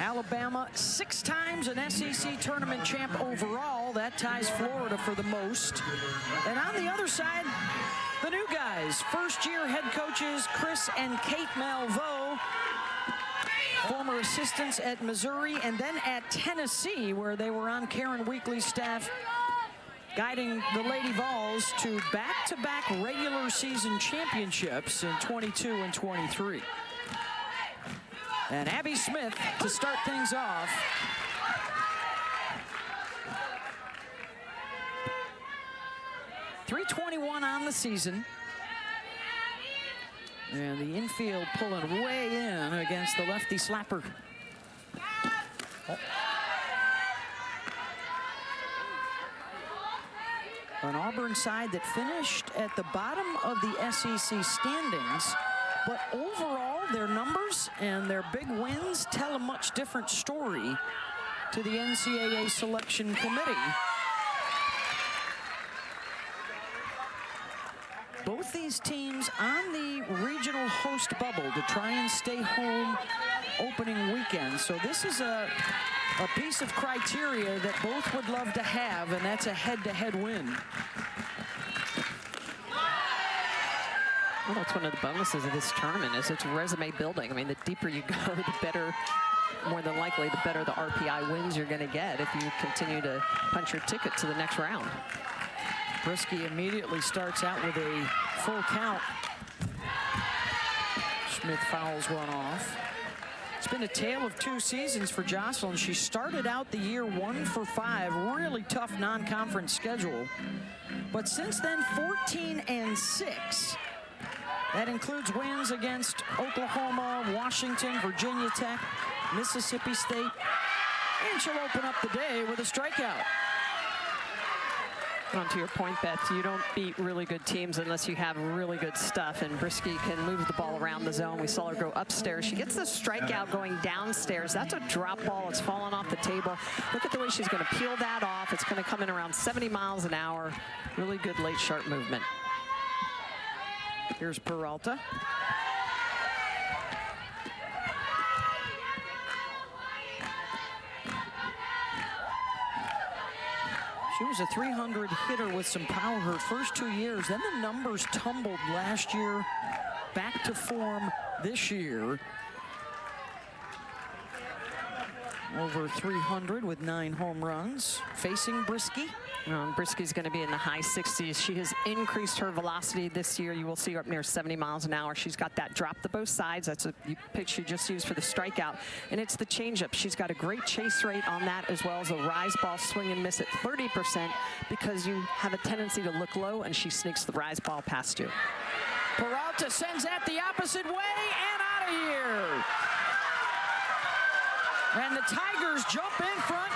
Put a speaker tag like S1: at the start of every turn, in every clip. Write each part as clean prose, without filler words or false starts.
S1: Alabama, 6 times an SEC tournament champ overall. That ties Florida for the most. And on the other side, the new guys, first-year head coaches Chris and Kate Malveaux, former assistants at Missouri and then at Tennessee, where they were on Karen Weekly's staff, guiding the Lady Vols to back-to-back regular season championships in 22 and 23. And Abby Smith to start things off. .321 on the season. And the infield pulling way in against the lefty slapper. Oh. An Auburn side that finished at the bottom of the SEC standings, but overall their numbers and their big wins tell a much different story to the NCAA selection committee. Both these teams on the regional host bubble to try and stay home opening weekend. So this is a piece of criteria that both would love to have, and that's a head-to-head win.
S2: Well, that's one of the bonuses of this tournament is it's resume building. I mean, the deeper you go, the better, more than likely, the better the RPI wins you're going to get if you continue to punch your ticket to the next round.
S1: Brisky immediately starts out with a full count. Smith fouls one off. It's been a tale of 2 seasons for Jocelyn. She started out the year 1 for 5, really tough non-conference schedule. But since then, 14 and 6. That includes wins against Oklahoma, Washington, Virginia Tech, Mississippi State. And she'll open up the day with a strikeout.
S2: On to your point, Beth, you don't beat really good teams unless you have really good stuff, and Brisky can move the ball around the zone. We saw her go upstairs. She gets the strikeout going downstairs. That's a drop ball. It's fallen off the table. Look at the way she's going to peel that off. It's going to come in around 70 miles an hour. Really good late sharp movement.
S1: Here's Peralta. She was a .300 hitter with some power her first 2 years. Then the numbers tumbled last year, back to form this year. Over .300 with 9 home runs. Facing Brisky.
S2: Brisky's going to be in the high 60s. She has increased her velocity this year. You will see her up near 70 miles an hour. She's got that drop to both sides. That's a pitch she just used for the strikeout. And it's the changeup. She's got a great chase rate on that, as well as a rise ball swing and miss at 30%, because you have a tendency to look low and she sneaks the rise ball past you.
S1: Peralta sends that the opposite way and out of here. And the Tigers jump in front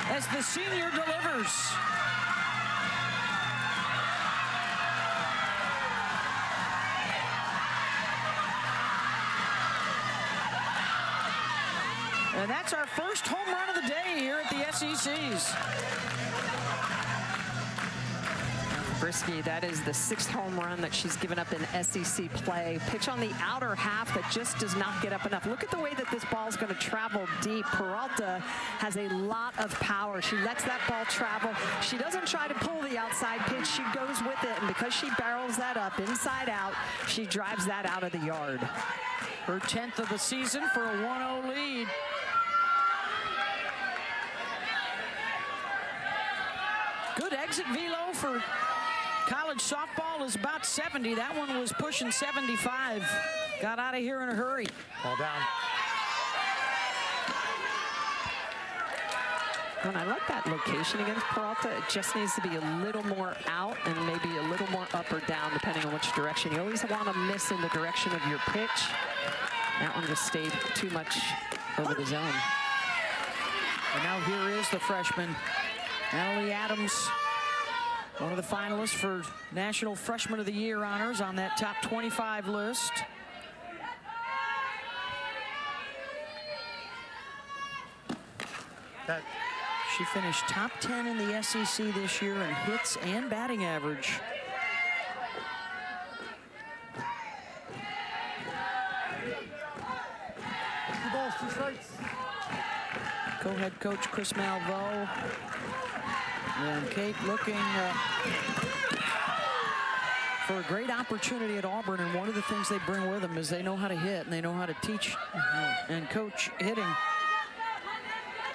S1: as the senior delivers. And that's our first home run of the day here at the SECs.
S2: Brisky, that is the 6th home run that she's given up in SEC play. Pitch on the outer half that just does not get up enough. Look at the way that this ball is going to travel deep. Peralta has a lot of power. She lets that ball travel. She doesn't try to pull the outside pitch. She goes with it, and because she barrels that up inside out, she drives that out of the yard.
S1: Her 10th of the season for a 1-0 lead. Good exit velo for college softball is about 70. That one was pushing 75. Got out of here in a hurry.
S3: Ball down.
S2: When I like that location against Peralta, it just needs to be a little more out and maybe a little more up or down, depending on which direction. You always want to miss in the direction of your pitch. That one just stayed too much over the zone.
S1: And now here is the freshman, Natalie Adams, one of the finalists for National Freshman of the Year honors on that top 25 list. She finished top 10 in the SEC this year in hits and batting average.
S3: Two balls, 2 strikes.
S1: co-head coach Chris Malveaux. And Kate looking for a great opportunity at Auburn, and one of the things they bring with them is they know how to hit, and they know how to teach and coach hitting.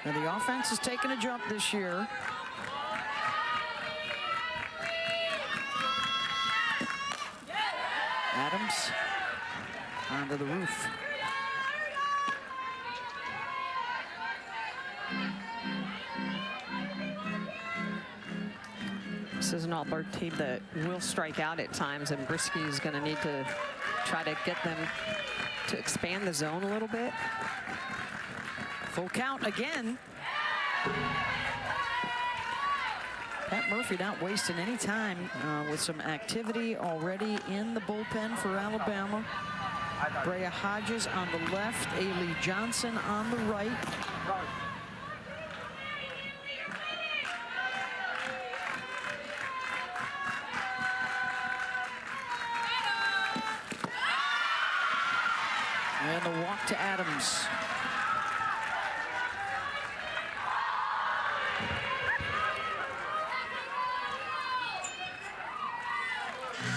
S1: And the offense has taken a jump this year. Adams onto the roof.
S2: This is an Auburn team that will strike out at times, and Brisky is going to need to try to get them to expand the zone a little bit.
S1: Full count again. Pat Murphy not wasting any time with some activity already in the bullpen for Alabama. Brea Hodges on the left, Ailey Johnson on the right. And the walk to Adams.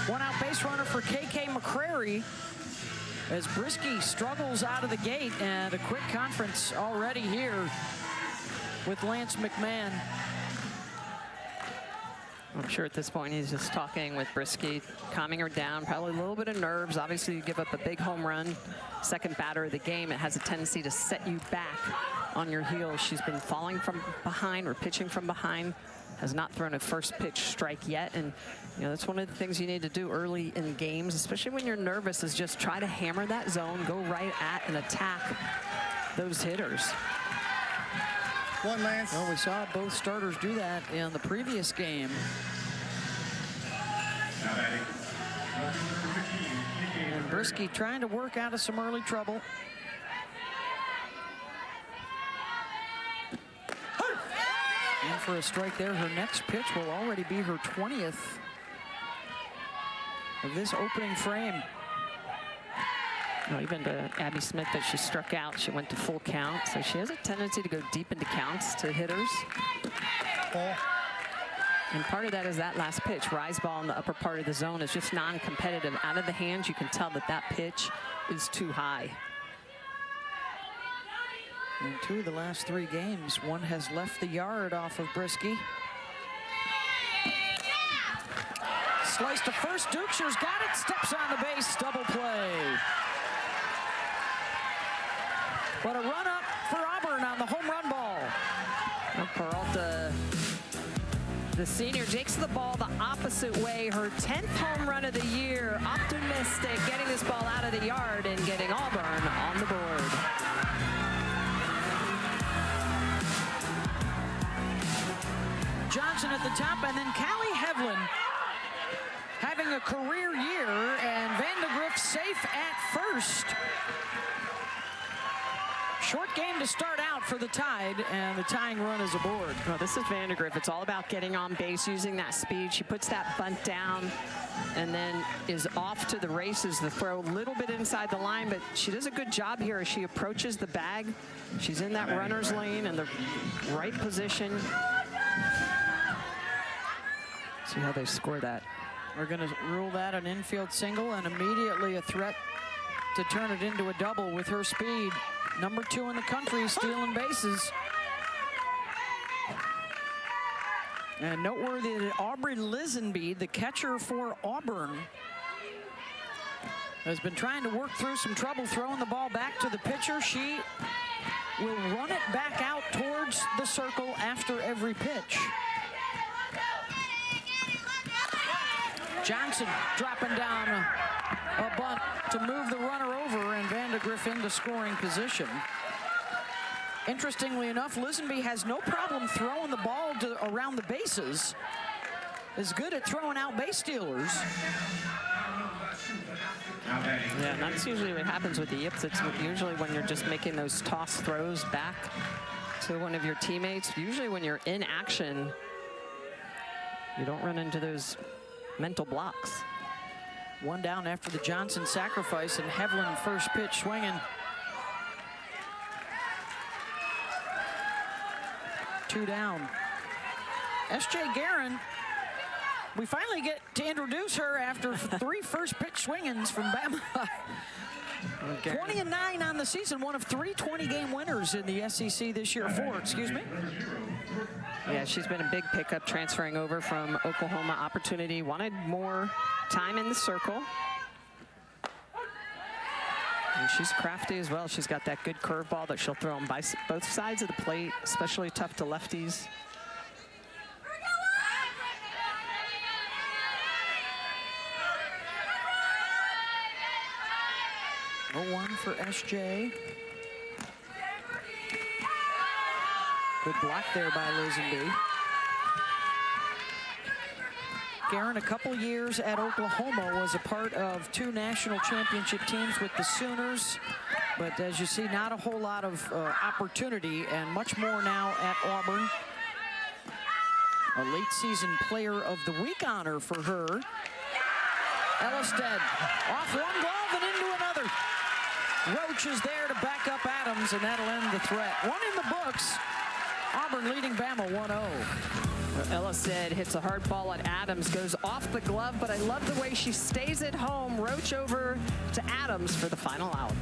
S1: One out base runner for KK McCrary as Brisky struggles out of the gate, and a quick conference already here with Lance McMahon.
S2: I'm sure at this point he's just talking with Brisky, calming her down, probably a little bit of nerves. Obviously, you give up a big home run, second batter of the game, it has a tendency to set you back on your heels. She's been falling from behind or pitching from behind, has not thrown a first pitch strike yet, and you know that's one of the things you need to do early in games, especially when you're nervous, is just try to hammer that zone, go right at and attack those hitters.
S3: One, Lance.
S1: Well, we saw both starters do that in the previous game. And Brisky trying to work out of some early trouble. And for a strike there, her next pitch will already be her 20th of this opening frame.
S2: Well, even to Abby Smith that she struck out, she went to full count. So she has a tendency to go deep into counts to hitters. And part of that is that last pitch. Rise ball in the upper part of the zone is just non-competitive. Out of the hands, you can tell that that pitch is too high.
S1: In 2 of the last 3 games, one has left the yard off of Brisky. Slice to first, Dukeshire's got it, steps on the base, double play. But a run up for Auburn on the home run ball.
S2: Well, Peralta, the senior, takes the ball the opposite way. Her 10th home run of the year. Optimistic, getting this ball out of the yard and getting Auburn on the board.
S1: Johnson at the top, and then Callie Hevlin having a career year, and Vandegrift safe at first. Short game to start out for the Tide, and the tying run is aboard.
S2: Well, this is Vandegrift. It's all about getting on base, using that speed. She puts that bunt down and then is off to the races. The throw a little bit inside the line, but she does a good job here as she approaches the bag. She's in that runner's lane in the right position. See how they score that.
S1: We're going to rule that an infield single, and immediately a threat to turn it into a double with her speed. Number 2 in the country, stealing bases. And noteworthy that Aubrey Lisenby, the catcher for Auburn, has been trying to work through some trouble throwing the ball back to the pitcher. She will run it back out towards the circle after every pitch. Johnson dropping down a bunt to move the runner over, and Vandegrift into scoring position. Interestingly enough, Lisenby has no problem throwing the ball around the bases. Is good at throwing out base stealers.
S2: Yeah, and that's usually what happens with the yips. It's usually when you're just making those toss throws back to one of your teammates. Usually when you're in action, you don't run into those mental blocks.
S1: One down after the Johnson sacrifice, and Hevlin first pitch swinging. 2 down. S.J. Guerin, we finally get to introduce her after 3 first pitch swingings from Bama. 20-9 on the season, one of 3 20-game winners in the SEC this year. 4, excuse me.
S2: Yeah, she's been a big pickup transferring over from Oklahoma. Opportunity, wanted more time in the circle. And she's crafty as well. She's got that good curveball that she'll throw on both sides of the plate, especially tough to lefties.
S1: 0-1 for SJ. Good block there by Lisenby. Guerin, a couple years at Oklahoma, was a part of 2 national championship teams with the Sooners. But as you see, not a whole lot of opportunity, and much more now at Auburn. A late season player of the week honor for her. Ellisted off one glove and into another. Roach is there to back up Adams, and that'll end the threat. 1 in the books. Auburn leading Bama 1-0.
S2: Ellisted hits a hard ball at Adams, goes off the glove, but I love the way she stays at home. Roach over to Adams for the final out.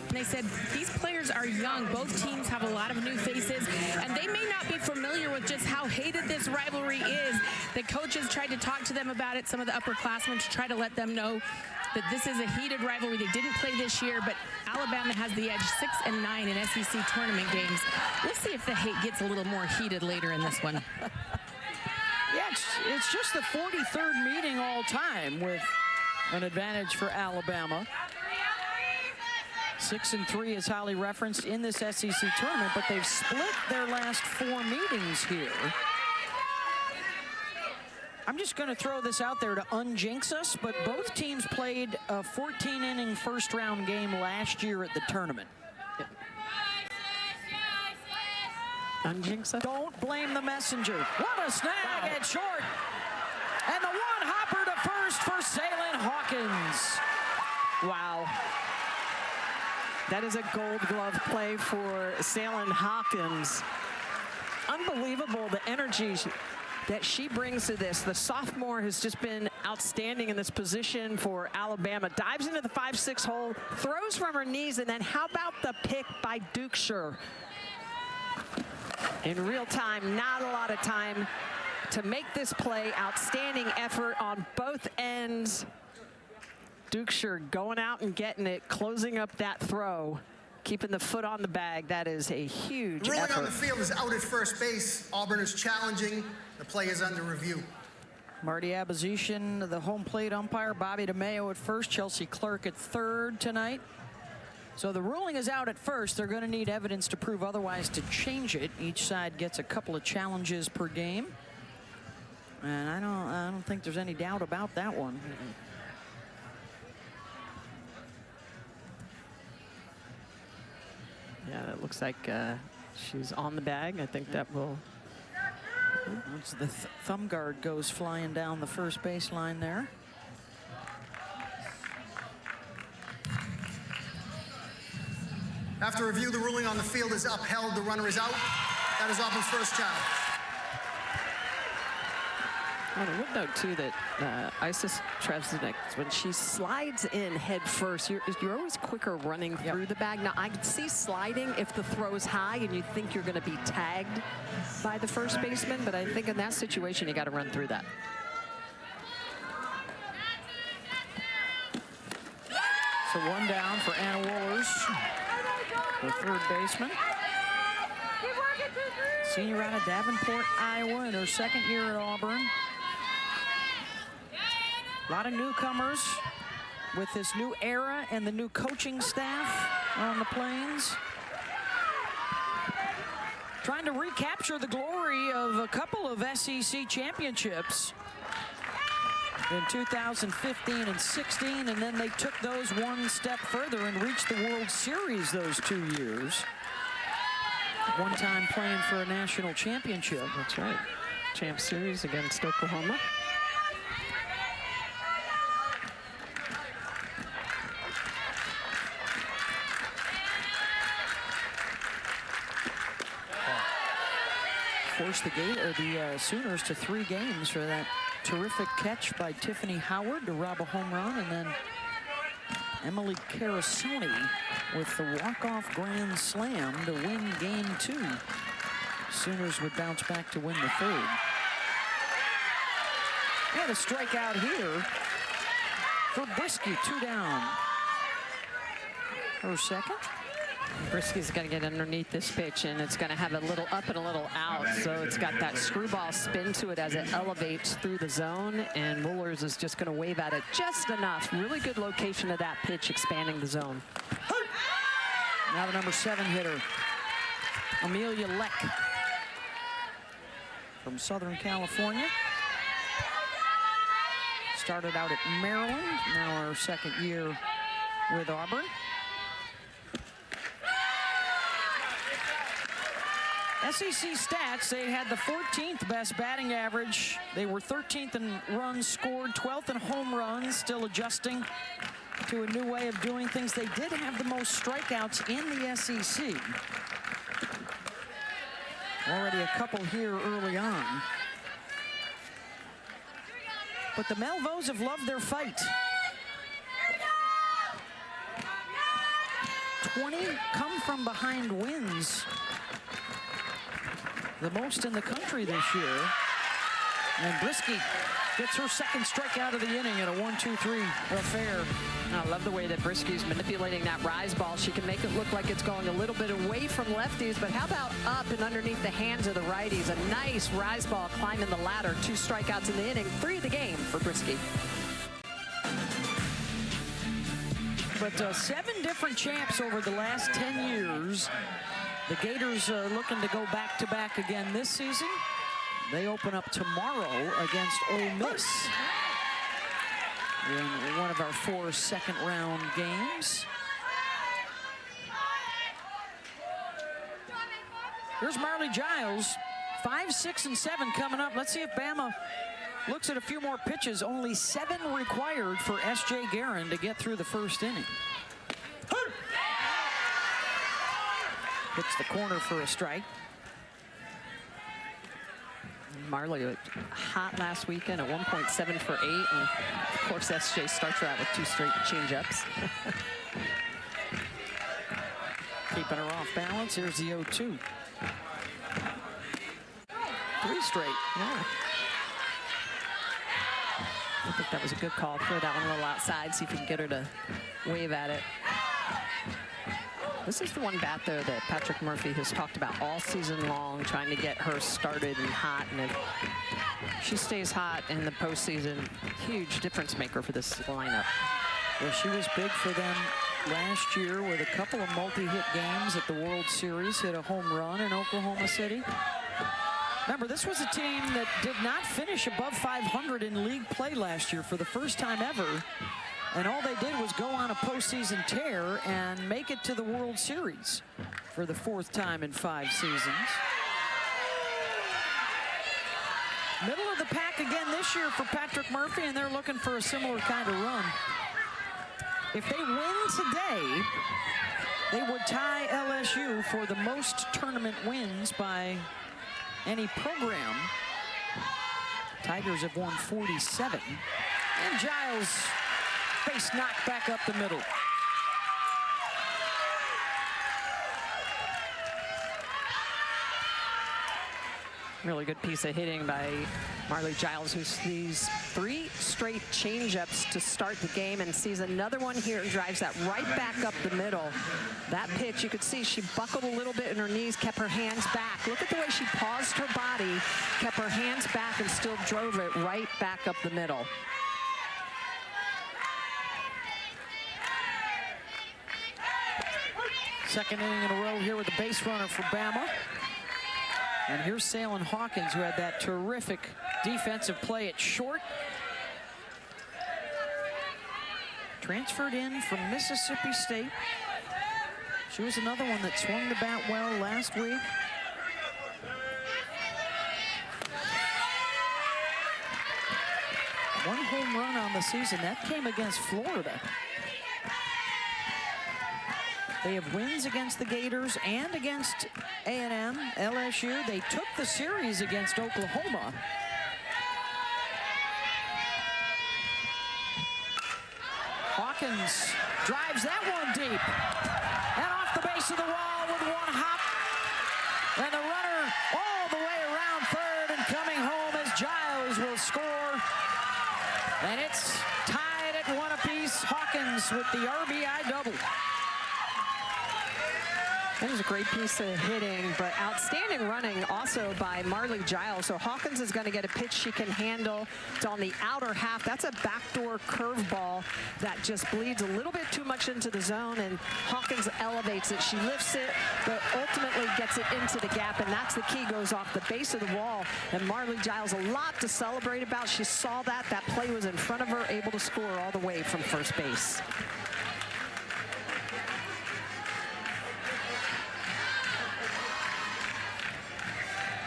S4: They said these players are young. Both teams have a lot of new faces, and they may not be familiar with just how hated this rivalry is. The coaches tried to talk to them about it, some of the upperclassmen, to try to let them know that this is a heated rivalry. They didn't play this year, but Alabama has the edge, 6 and 9 in SEC tournament games. We'll see if the hate gets a little more heated later in this one.
S1: Yeah, it's just the 43rd meeting all time with an advantage for Alabama. 6 and 3 is highly referenced in this SEC tournament, but they've split their last 4 meetings here. I'm just going to throw this out there to unjinx us, but both teams played a 14-inning first-round game last year at the tournament.
S2: Unjinx us?
S1: Don't blame the messenger. What a snag at short. And the one-hopper to first for Salin Hawkins.
S2: Wow. That is a gold glove play for Salin Hawkins. Unbelievable, the energy that she brings to this. The sophomore has just been outstanding in this position for Alabama. Dives into the 5-6 hole, throws from her knees, and then how about the pick by Dukeshire? In real time, not a lot of time to make this play. Outstanding effort on both ends. Dukeshire going out and getting it, closing up that throw, keeping the foot on the bag. That is a huge
S3: Ruling
S2: effort.
S3: on the field is out at first base. Auburn is challenging. The play is under review.
S1: Marty Abazishan, the home plate umpire. Bobby DeMeo at first. Chelsea Clerk at third tonight. So the ruling is out at first. They're going to need evidence to prove otherwise to change it. Each side gets a couple of challenges per game. And I don't think there's any doubt about that one.
S2: Yeah, it looks like she's on the bag. I think that will...
S1: Once the thumb guard goes flying down the first baseline there.
S3: After review, the ruling on the field is upheld. The runner is out. That is Auburn's first challenge.
S2: I would note too that Isis Trevzenik, when she slides in head first, you're always quicker running through the bag. Now I can see sliding if the throw is high and you think you're going to be tagged by the first baseman, but I think in that situation you got to run through that.
S1: So 1 down for Anna Wohlers, the third baseman. Senior out of Davenport, Iowa, in her second year at Auburn. A lot of newcomers with this new era and the new coaching staff on the Plains. Trying to recapture the glory of a couple of SEC championships in 2015 and 16, and then they took those one step further and reached the World Series those 2 years. One time playing for a national championship.
S2: That's right. Champ Series against Oklahoma.
S1: course, the Sooners to 3 games for that terrific catch by Tiffany Howard to rob a home run, and then Emily Carasoni with the walk-off grand slam to win game 2. Sooners would bounce back to win the 3rd. And a strikeout here for Brisky, 2 down. Her second.
S2: Brisky's going to get underneath this pitch, and it's going to have a little up and a little out, so it's got that screwball spin to it as it elevates through the zone, and Wohlers is just going to wave at it just enough. Really good location of that pitch, expanding the zone.
S1: Now the number 7 hitter, Amelia Leck from Southern California. Started out at Maryland, now her 2nd year with Auburn. SEC stats, they had the 14th best batting average. They were 13th in runs scored, 12th in home runs, still adjusting to a new way of doing things. They did have the most strikeouts in the SEC. Already a couple here early on. But the Melvos have loved their fight. 20 come from behind wins, the most in the country this year. And Brisky gets her 2nd strikeout of the inning in a 1-2-3 affair.
S2: I love the way that Brisky's manipulating that rise ball. She can make it look like it's going a little bit away from lefties, but how about up and underneath the hands of the righties? A nice rise ball climbing the ladder. 2 strikeouts in the inning, 3 of the game for Brisky.
S1: But 7 different champs over the last 10 years. The Gators are looking to go back-to-back again this season. They open up tomorrow against Ole Miss in one of our 4 second-round games. Here's Marley Giles, 5, 6, and 7 coming up. Let's see if Bama looks at a few more pitches. Only 7 required for S.J. Guerin to get through the 1st inning. Hits the corner for a strike.
S2: Marley hot last weekend at 1.7 for 8, and of course SJ starts her out with 2 straight change-ups.
S1: Keeping her off balance. Here's the 0-2. 3 straight.
S2: Yeah. I think that was a good call. Throw that one a little outside, see if you can get her to wave at it. This is the one bat, though, that Patrick Murphy has talked about all season long, trying to get her started and hot. And if she stays hot in the postseason, huge difference maker for this lineup.
S1: Well, she was big for them last year with a couple of multi-hit games at the World Series, hit a home run in Oklahoma City. Remember, this was a team that did not finish above 500 in league play last year for the first time ever. And all they did was go on a postseason tear and make it to the World Series for the 4th time in 5 seasons. Middle of the pack again this year for Patrick Murphy, and they're looking for a similar kind of run. If they win today, they would tie LSU for the most tournament wins by any program. Tigers have won 47. And Giles, base knocked back up the middle.
S2: Really good piece of hitting by Marley Giles, who sees 3 straight change-ups to start the game and sees another one here and drives that right back up the middle. That pitch, you could see she buckled a little bit in her knees, kept her hands back. Look at the way she paused her body, kept her hands back, and still drove it right back up the middle.
S1: Second inning in a row here with the base runner for Bama. And here's Salyn Hawkins, who had that terrific defensive play at short. Transferred in from Mississippi State. She was another one that swung the bat well last week. One home run on the season. That came against Florida. They have wins against the Gators and against A&M, LSU. They took the series against Oklahoma. Hawkins drives that one deep. And off the base of the wall with one hop. And the runner all the way around third and coming home as Giles will score. And it's tied at 1 apiece. Hawkins with the RBI double.
S2: That was a great piece of hitting, but outstanding running also by Marley Giles. So Hawkins is going to get a pitch she can handle. It's on the outer half. That's a backdoor curveball that just bleeds a little bit too much into the zone, and Hawkins elevates it. She lifts it, but ultimately gets it into the gap, and that's the key. Goes off the base of the wall, and Marley Giles, a lot to celebrate about. She saw that. That play was in front of her, able to score all the way from first base.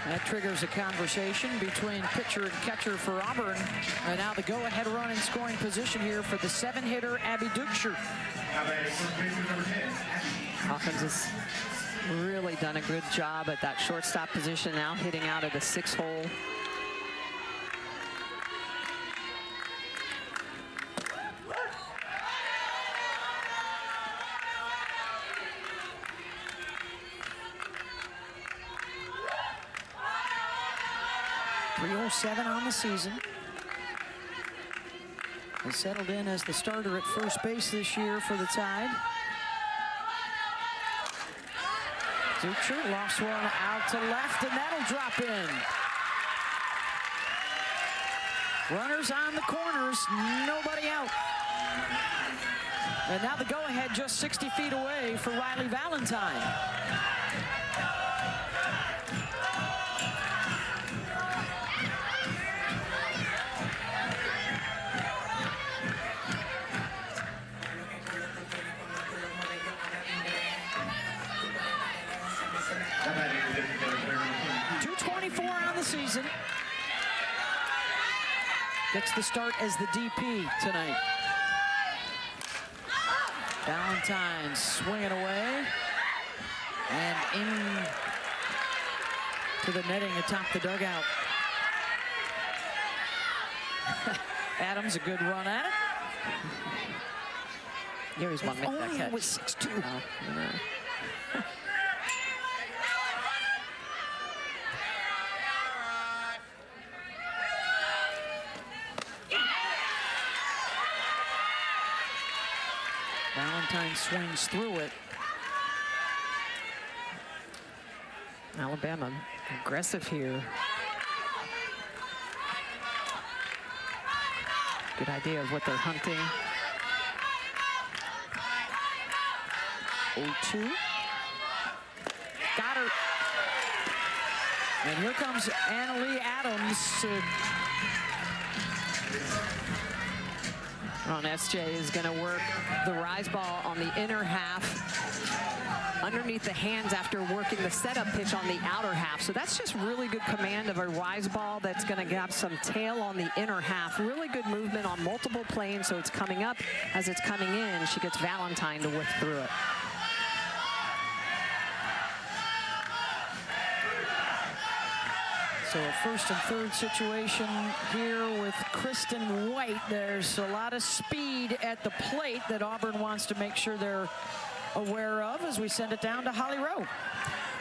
S1: That triggers a conversation between pitcher and catcher for Auburn. And now the go-ahead run in scoring position here for the 7-hitter, Abby Dukeshire.
S2: Hawkins has really done a good job at that shortstop position, now hitting out of the 6-hole.
S1: .307 on the season. Has settled in as the starter at first base this year for the Tide. Dukeshire lofts one out to left, and that'll drop in. Runners on the corners, nobody out. And now the go-ahead just 60 feet away for Riley Valentine. Season. Gets the start as the DP tonight. Valentine swinging away. And in to the netting atop the dugout. Adams, a good run at it.
S2: You always want to make that catch.
S1: With 6'2".
S2: Oh, you know.
S1: Valentine swings through it.
S2: Alabama aggressive here. Good idea of what they're hunting.
S1: 0-2. Got her. And here comes Annalie Adams.
S2: SJ is going to work the rise ball on the inner half underneath the hands after working the setup pitch on the outer half. So that's just really good command of a rise ball that's going to have some tail on the inner half. Really good movement on multiple planes, so it's coming up. As it's coming in, she gets Valentine to whip through it.
S1: So a first and third situation here with Kristen White. There's a lot of speed at the plate that Auburn wants to make sure they're aware of as we send it down to Holly Rowe.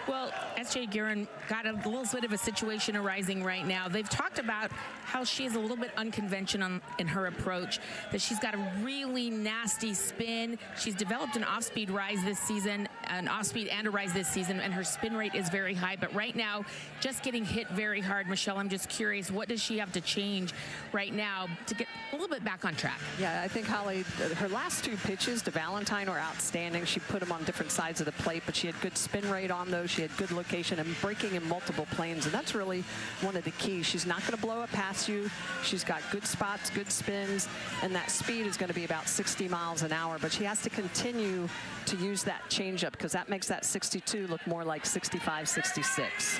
S4: Well, S.J. Guerin got a little bit of a situation arising right now. They've talked about how she is a little bit unconventional in her approach, that she's got a really nasty spin. She's developed an off-speed rise this season, an off-speed and a rise this season, and her spin rate is very high. But right now, just getting hit very hard. Michelle, I'm just curious, what does she have to change right now to get a little bit back on track?
S2: Yeah, I think Holly, her last two pitches to Valentine were outstanding. She put them on different sides of the plate, but she had good spin rate on those. She had good location and breaking in multiple planes, and that's really one of the keys. She's not going to blow it past you. She's got good spots, good spins, and that speed is going to be about 60 miles an hour, but she has to continue to use that changeup because that makes that 62 look more like 65, 66.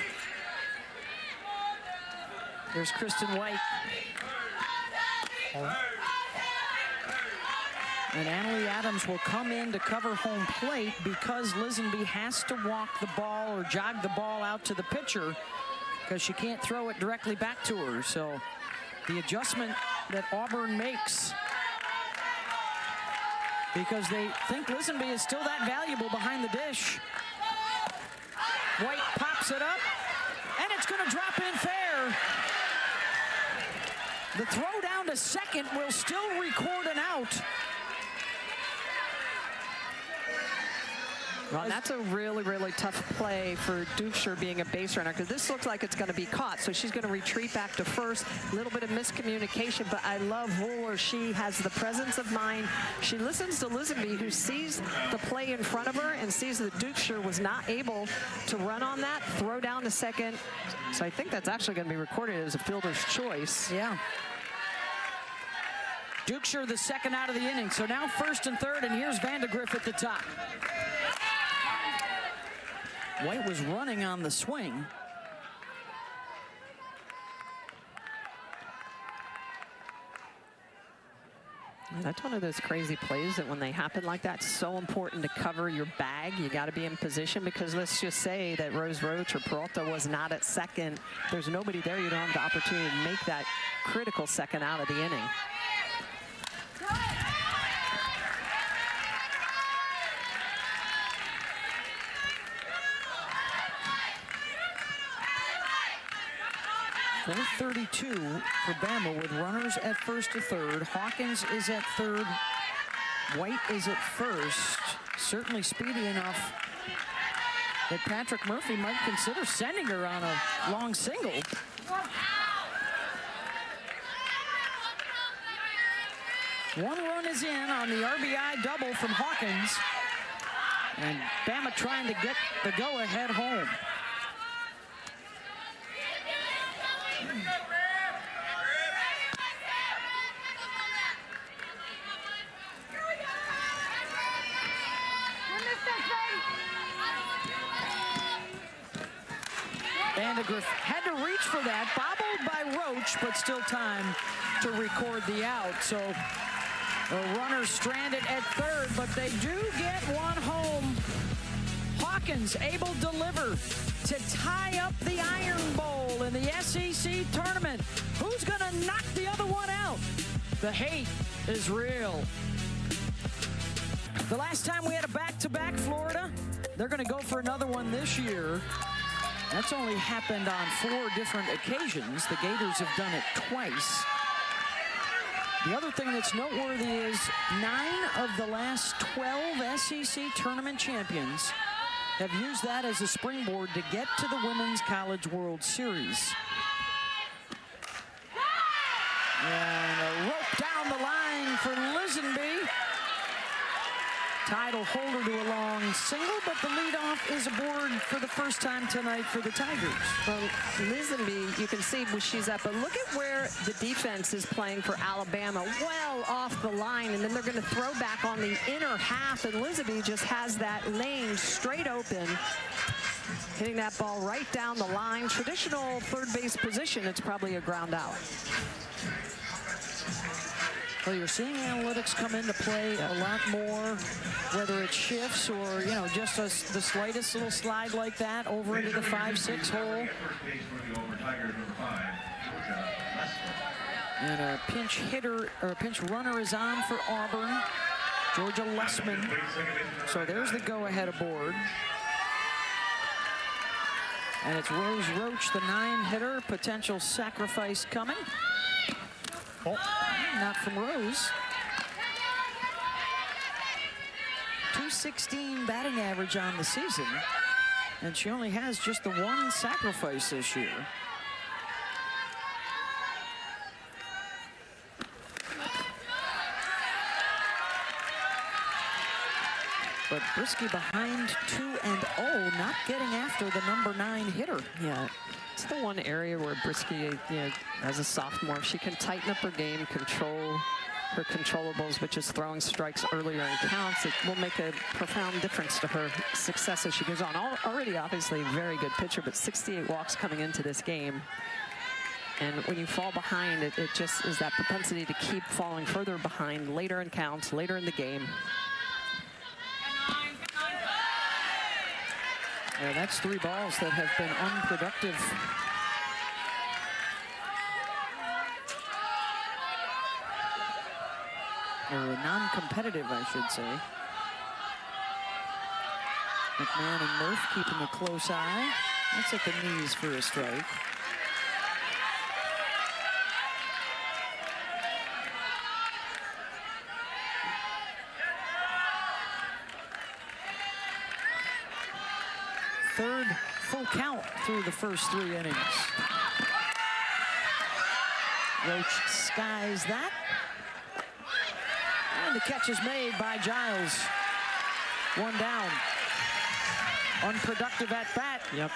S1: There's Kristen White. And Annalie Adams will come in to cover home plate because Lisenby has to walk the ball or jog the ball out to the pitcher because she can't throw it directly back to her. So the adjustment that Auburn makes because they think Lisenby is still that valuable behind the dish. White pops it up, and it's going to drop in fair. The throw down to second will still record an out.
S2: Well, that's a really, really tough play for Dukeshire being a base runner because this looks like it's going to be caught. So she's going to retreat back to first. A little bit of miscommunication, but I love Wooler. She has the presence of mind. She listens to Lisenby, who sees the play in front of her and sees that Dukeshire was not able to run on that, throw down to second. So I think that's actually going to be recorded as a fielder's choice.
S1: Yeah. Dukeshire the second out of the inning. So now first and third, and here's Vandegrift at the top. White was running on the swing.
S2: That's one of those crazy plays that when they happen like that, it's so important to cover your bag. You got to be in position because let's just say that Rose Roach or Peralta was not at second. There's nobody there. You don't have the opportunity to make that critical second out of the inning.
S1: .432 for Bama with runners at first to third. Hawkins is at third. White is at first. Certainly speedy enough that Patrick Murphy might consider sending her on a long single. One run is in on the RBI double from Hawkins. And Bama trying to get the go-ahead home. Vandegrift had to reach for that, bobbled by Roach, but still time to record the out. So the runner stranded at third, but they do get one home. Hawkins able to deliver to tie up the Iron Bowl in the SEC tournament. Who's going to knock the other one out? The hate is real. The last time we had a back-to-back Florida, they're going to go for another one this year. That's only happened on 4 different occasions. The Gators have done it twice. The other thing that's noteworthy is 9 of the last 12 SEC tournament champions have used that as a springboard to get to the Women's College World Series. And a rope down the line for Lisenby. Title holder to a long single, but the leadoff is aboard for the first time tonight for the Tigers.
S2: Well, Lisenby, you can see where she's at, but look at where the defense is playing for Alabama, well off the line, and then they're going to throw back on the inner half, and Lisenby just has that lane straight open, hitting that ball right down the line. Traditional third base position, it's probably a ground out.
S1: Well, you're seeing analytics come into play a lot more, whether it shifts or, you know, just the slightest little slide like that over into the 5-6 hole. And a pinch hitter, or a pinch runner is on for Auburn, Georgia Lessman. So there's the go-ahead aboard. And it's Rose Roach, the 9-hitter, potential sacrifice coming. Oh, not from Rose. .216 batting average on the season, and she only has just the 1 sacrifice this year. But Brisky behind 2-0, not getting after the number 9 hitter.
S2: Yeah, it's the one area where Brisky, you know, as a sophomore, she can tighten up her game, control her controllables, which is throwing strikes earlier in counts. It will make a profound difference to her success as she goes on. Already, obviously, a very good pitcher, but 68 walks coming into this game. And when you fall behind, it just is that propensity to keep falling further behind later in counts, later in the game.
S1: Yeah, that's 3 balls that have been unproductive. Or non-competitive, I should say. McMahon and Murph keeping a close eye. That's at the knees for a strike. Third full count through the first 3 innings. Roach skies that. And the catch is made by Giles. 1 down. Unproductive at bat.
S2: Yep.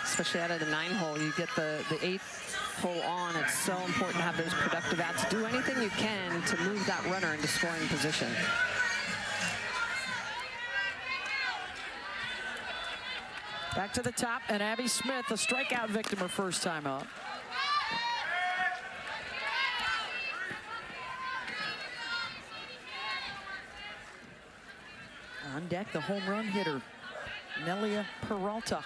S2: Especially out of the 9-hole, you get the 8th hole on. It's so important to have those productive outs. Do anything you can to move that runner into scoring position.
S1: Back to the top, and Abby Smith, a strikeout victim her first time up. On deck, the home run hitter, Nelia Peralta.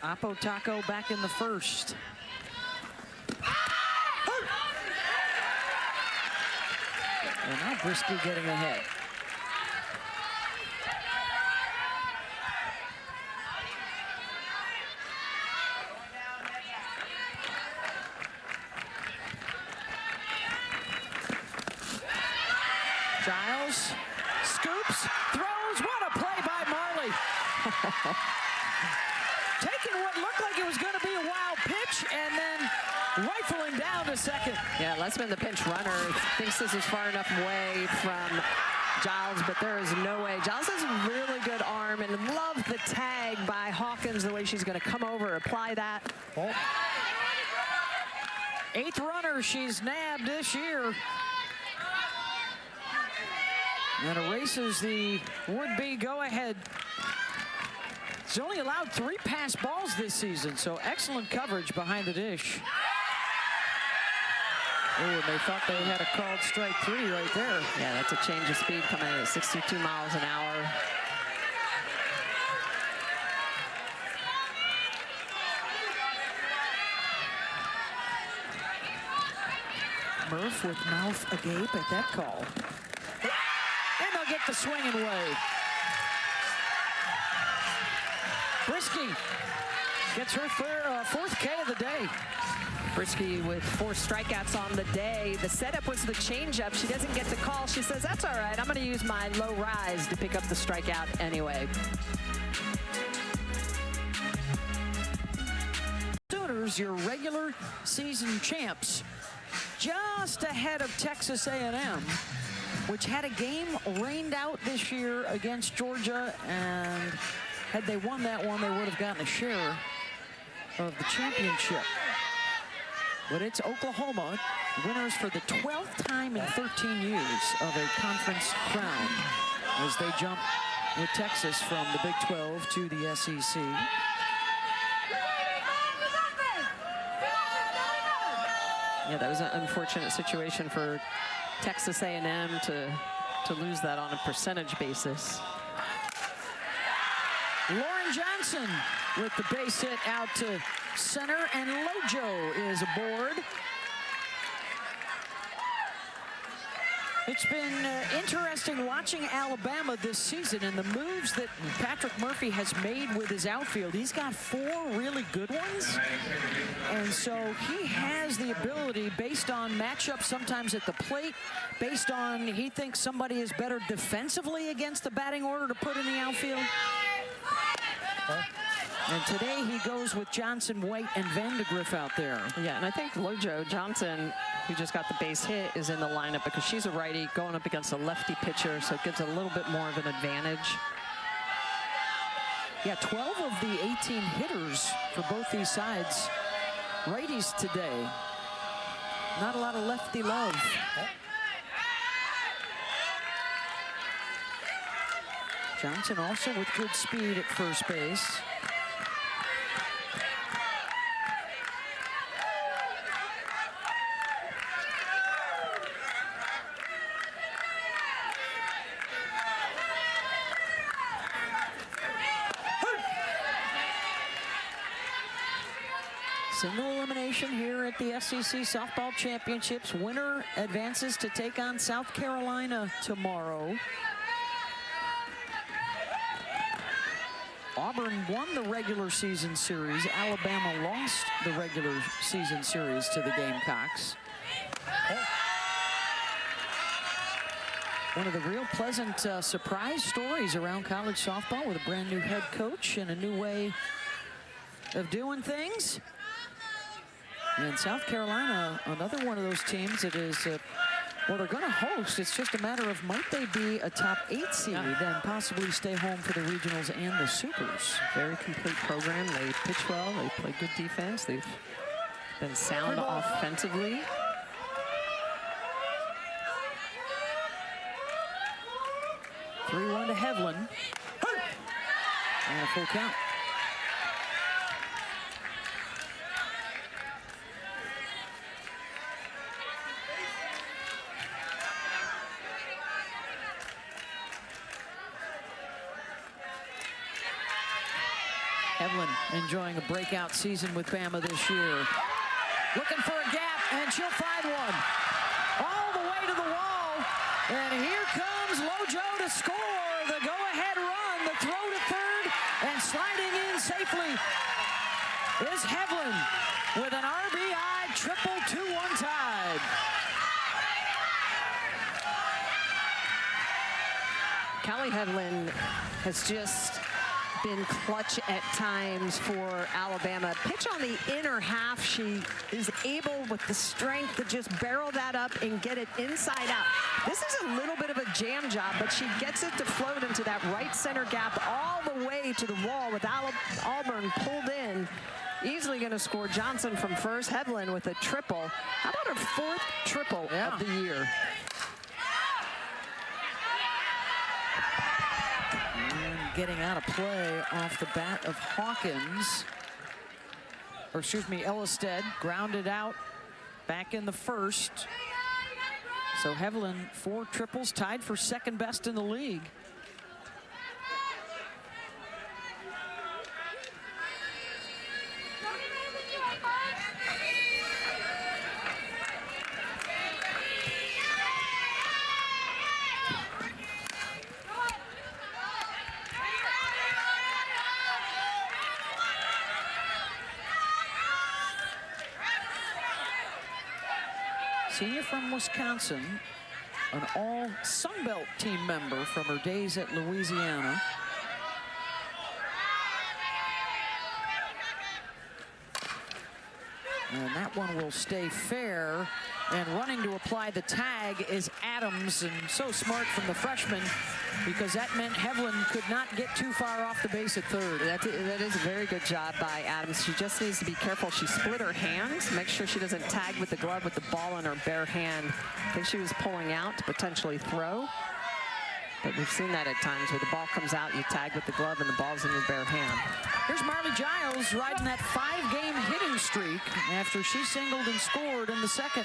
S1: Apo Taco back in the first. And now Brisky getting ahead. Giles scoops, throws. What a play by Marley. Taking what looked like it was going to be a wild pitch and then rifling down to second.
S2: Yeah, Lessman, the pinch runner, thinks this is far enough away from Giles, but there is no way. Giles has a really good arm, and love the tag by Hawkins, the way she's going to come over, apply that.
S1: Oh. 8th runner she's nabbed this year. And erases the would-be go-ahead. He's only allowed 3 pass balls this season, so excellent coverage behind the dish. Oh, and they thought they had a called strike 3 right there.
S2: Yeah, that's a change of speed coming in at 62 miles an hour.
S1: Murph with mouth agape at that call. And they'll get the swinging way. Brisky gets her 4th K of the day.
S2: Brisky with 4 strikeouts on the day. The setup was the changeup. She doesn't get the call. She says, that's all right. I'm going to use my low rise to pick up the strikeout anyway.
S1: Sooners, your regular season champs, just ahead of Texas A&M, which had a game rained out this year against Georgia, and had they won that one, they would have gotten a share of the championship. But it's Oklahoma, winners for the 12th time in 13 years of a conference crown, as they jump with Texas from the Big 12 to the SEC.
S2: Yeah, that was an unfortunate situation for Texas A&M to lose that on a percentage basis.
S1: Lauren Johnson with the base hit out to center, and Lojo is aboard. It's been interesting watching Alabama this season and the moves that Patrick Murphy has made with his outfield. He's got 4 really good ones. And so he has the ability, based on matchups sometimes at the plate, based on he thinks somebody is better defensively against the batting order, to put in the outfield. And today he goes with Johnson, White, and Vandegrift out there.
S2: Yeah, and I think Lojo Johnson, who just got the base hit, is in the lineup because she's a righty going up against a lefty pitcher, so it gives a little bit more of an advantage.
S1: Yeah, 12 of the 18 hitters for both these sides, righties today. Not a lot of lefty love. Johnson also with good speed at first base. Single elimination here at the SEC Softball Championships. Winner advances to take on South Carolina tomorrow. Auburn won the regular season series. Alabama lost the regular season series to the Gamecocks. One of the real pleasant surprise stories around college softball with a brand new head coach and a new way of doing things. And South Carolina, another one of those teams that is, well, they're going to host. It's just a matter of might they be a top 8 seed and possibly stay home for the regionals and the supers.
S2: Very complete program. They pitch well. They play good defense. They've been sound offensively.
S1: Three-1 to Hevlin. And a full count. Hevlin enjoying a breakout season with Bama this year. Looking for a gap, and she'll find one. All the way to the wall, and here comes Lojo to score. The go-ahead run, the throw to third, and sliding in safely is Hevlin with an RBI triple, 2-1 tied.
S2: Callie Hevlin has just been clutch at times for Alabama. Pitch on the inner half. She is able with the strength to just barrel that up and get it inside out. This is a little bit of a jam job, but she gets it to float into that right center gap all the way to the wall with Auburn pulled in. Easily going to score. Johnson from first. Hevlin with a triple. How about her fourth triple of the year?
S1: Getting out of play off the bat of Hawkins, or excuse me, Ellisted, grounded out back in the first. So Hevlin, 4 triples, tied for second best in the league. Senior from Wisconsin, an all Sun Belt team member from her days at Louisiana. And that one will stay fair. And running to apply the tag is Adams, and so smart from the freshman because that meant Hevlin could not get too far off the base at third.
S2: That is a very good job by Adams. She just needs to be careful. She split her hands. Make sure she doesn't tag with the glove with the ball in her bare hand. I think she was pulling out to potentially throw. But we've seen that at times where the ball comes out, you tag with the glove and the ball's in your bare hand.
S1: Here's Marley Giles riding that 5-game hitting streak after she singled and scored in the second.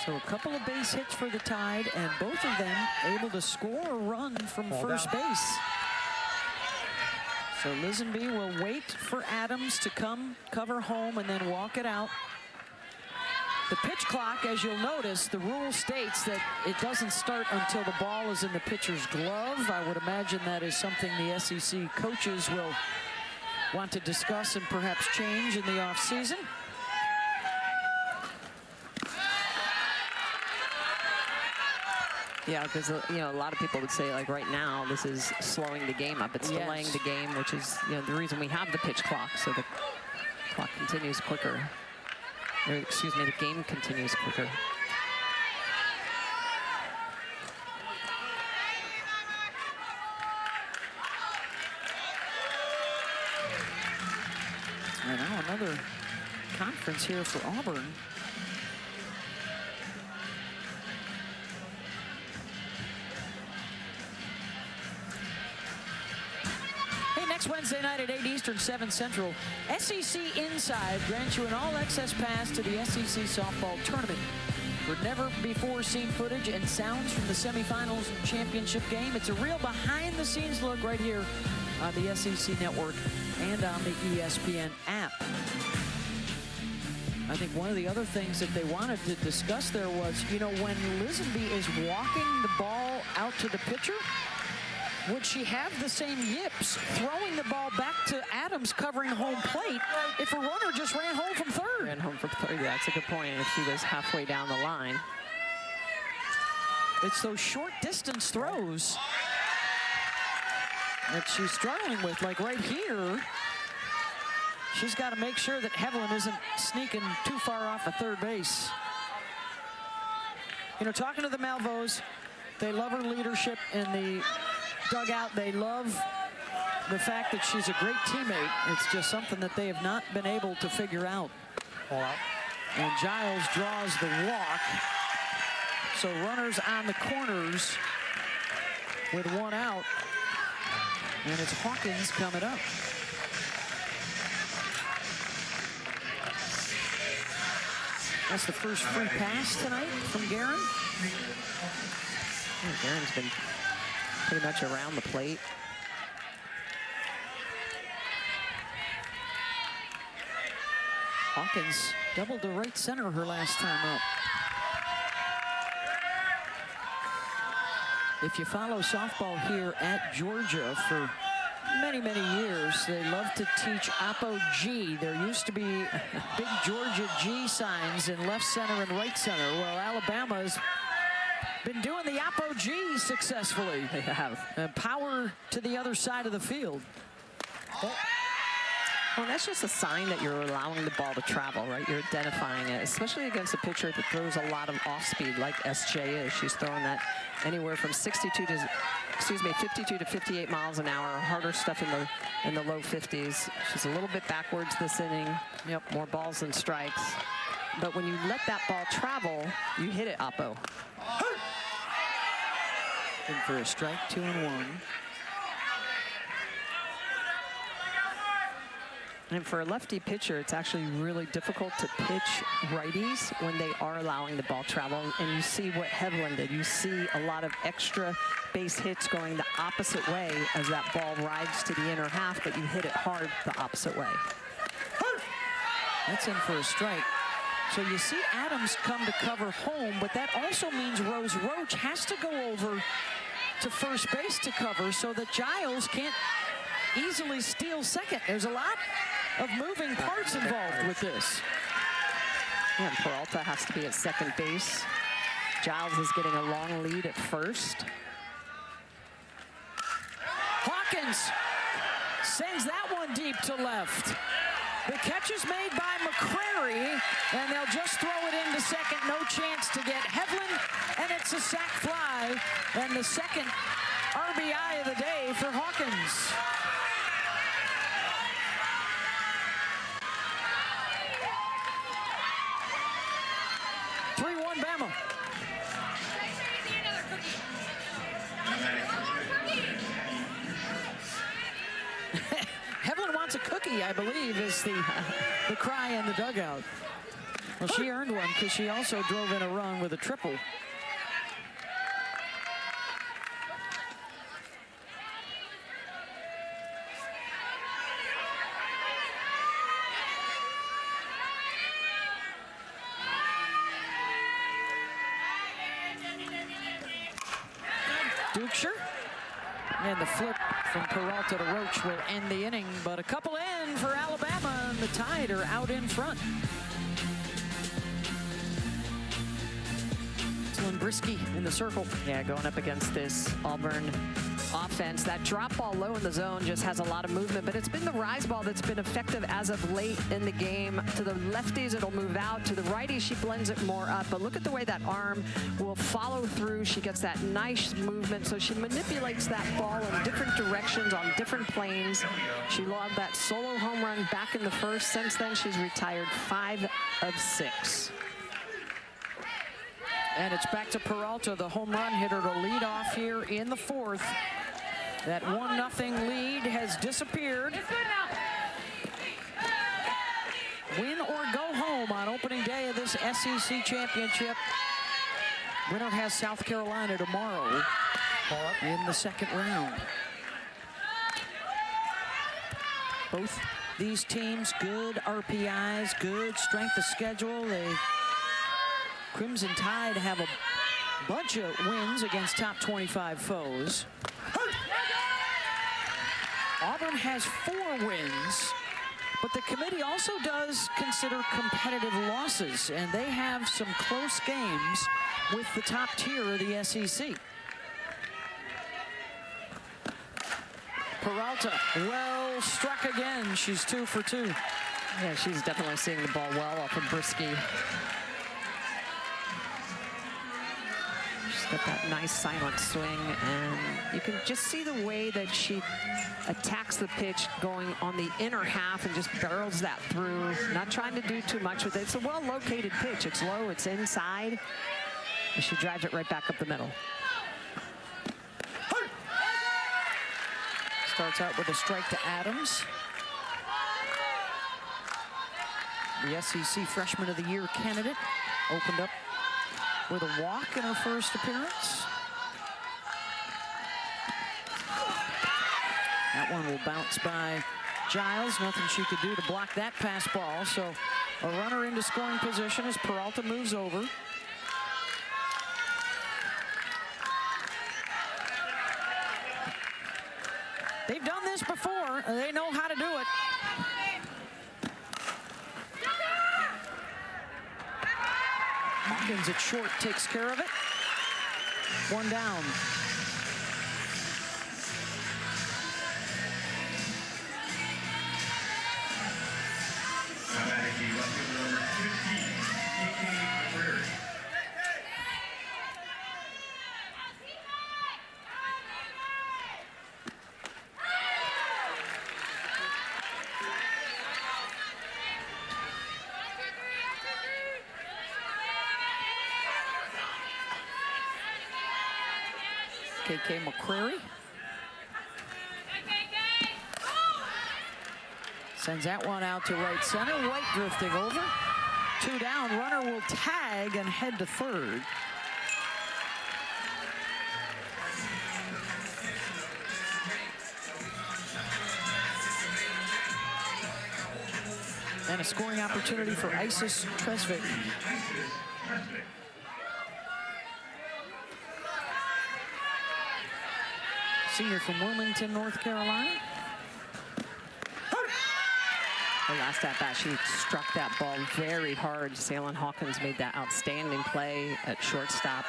S1: So a couple of base hits for the Tide, and both of them able to score a run from first base. So Lisenby will wait for Adams to come cover home and then walk it out. The pitch clock, as you'll notice, the rule states that it doesn't start until the ball is in the pitcher's glove. I would imagine that is something the SEC coaches will want to discuss and perhaps change in the offseason.
S2: Yeah, because you know, a lot of people would say, like, right now this is slowing the game up. It's delaying the game, which is, you know, the reason we have the pitch clock, so the clock continues quicker. Or, excuse me, the game continues quicker.
S1: conference here for Auburn. Next Wednesday night at 8 Eastern, 7 Central, SEC Inside grants you an all-access pass to the SEC softball tournament. For never-before-seen footage and sounds from the semifinals and championship game, it's a real behind-the-scenes look right here on the SEC Network and on the ESPN app. I think one of the other things that they wanted to discuss there was, you know, when Lisenby is walking the ball out to the pitcher, would she have the same yips throwing the ball back to Adams covering home plate if a runner just ran home from third?
S2: Ran home from third, yeah, that's a good point. If she was halfway down the line.
S1: It's those short distance throws that she's struggling with, like right here. She's got to make sure that Hevelin isn't sneaking too far off of third base. You know, talking to the Malveaux, they love her leadership in the dugout. They love the fact that she's a great teammate. It's just something that they have not been able to figure out. And Giles draws the walk. So runners on the corners with one out. And it's Hawkins coming up. That's the first free pass tonight from Guerin.
S2: Guerin's been pretty much around the plate.
S1: Hawkins doubled to right center her last time up. If you follow softball here at Georgia for many, many years, they love to teach Oppo G. There used to be big Georgia G signs in left center and right center. Well, Alabama's been doing the Oppo G successfully.
S2: They have.
S1: Power to the other side of the field.
S2: Well, that's just a sign that you're allowing the ball to travel, right? You're identifying it, especially against a pitcher that throws a lot of off-speed like SJ is. She's throwing that anywhere from 52 to 58 miles an hour. Harder stuff in the low 50s. She's a little bit backwards this inning.
S1: Yep.
S2: More balls than strikes. But when you let that ball travel, you hit it, Oppo.
S1: In for a strike, 2-1.
S2: And for a lefty pitcher, it's actually really difficult to pitch righties when they are allowing the ball travel. And you see what Hevelin did. You see a lot of extra base hits going the opposite way as that ball rides to the inner half, but you hit it hard the opposite way.
S1: That's in for a strike. So you see Adams come to cover home, but that also means Rose Roach has to go over to first base to cover so that Giles can't easily steal second. There's a lot of moving parts involved with this.
S2: Yeah, Peralta has to be at second base. Giles is getting a long lead at first.
S1: Hawkins sends that one deep to left. The catch is made by McCrary, and they'll just throw it into second. No chance to get Hevelin, and it's a sac fly, and the second RBI of the day for Hawkins. Hevelin wants a cookie, I believe, is the cry in the dugout. Well, she earned one because she also drove in a run with a triple. Dukeshire. And the flip from Peralta to Roach will end the inning, but a couple in for Alabama, and the Tide are out in front. Brisky in the circle.
S2: Yeah, going up against this Auburn offense. That drop ball low in the zone just has a lot of movement, but it's been the rise ball that's been effective as of late in the game. To the lefties, it'll move out. To the righties, she blends it more up. But look at the way that arm will follow through. She gets that nice movement, so she manipulates that ball in different directions on different planes. She logged that solo home run back in the first. Since then, she's retired 5 of 6.
S1: And it's back to Peralta, the home run hitter, to lead off here in the 4th. That 1-0 lead has disappeared. Win or go home on opening day of this SEC championship. Winner has South Carolina tomorrow in the 2nd round. Both these teams, good RPIs, good strength of schedule. Crimson Tide have a bunch of wins against top 25 foes. Auburn has 4 wins, but the committee also does consider competitive losses, and they have some close games with the top tier of the SEC. Peralta, well struck again. She's 2 for 2.
S2: Yeah, she's definitely seeing the ball well off of Brisky. Got that nice silent swing, and you can just see the way that she attacks the pitch going on the inner half and just barrels that through, not trying to do too much with it. It's a well-located pitch. It's low, it's inside, and she drives it right back up the middle.
S1: Starts out with a strike to Adams. The SEC Freshman of the Year candidate opened up with a walk in her first appearance. That one will bounce by Giles. Nothing she could do to block that pass ball. So a runner into scoring position as Peralta moves over. They've done this before. They know how to do it. Hawkins at short takes care of it. 1 down. KK McCrary sends that one out to right center. White drifting over. 2 down. Runner will tag and head to 3rd. And a scoring opportunity for Isis Tresvik. Senior from Wilmington, North Carolina.
S2: Her last at bat, she struck that ball very hard. Salem Hawkins made that outstanding play at shortstop.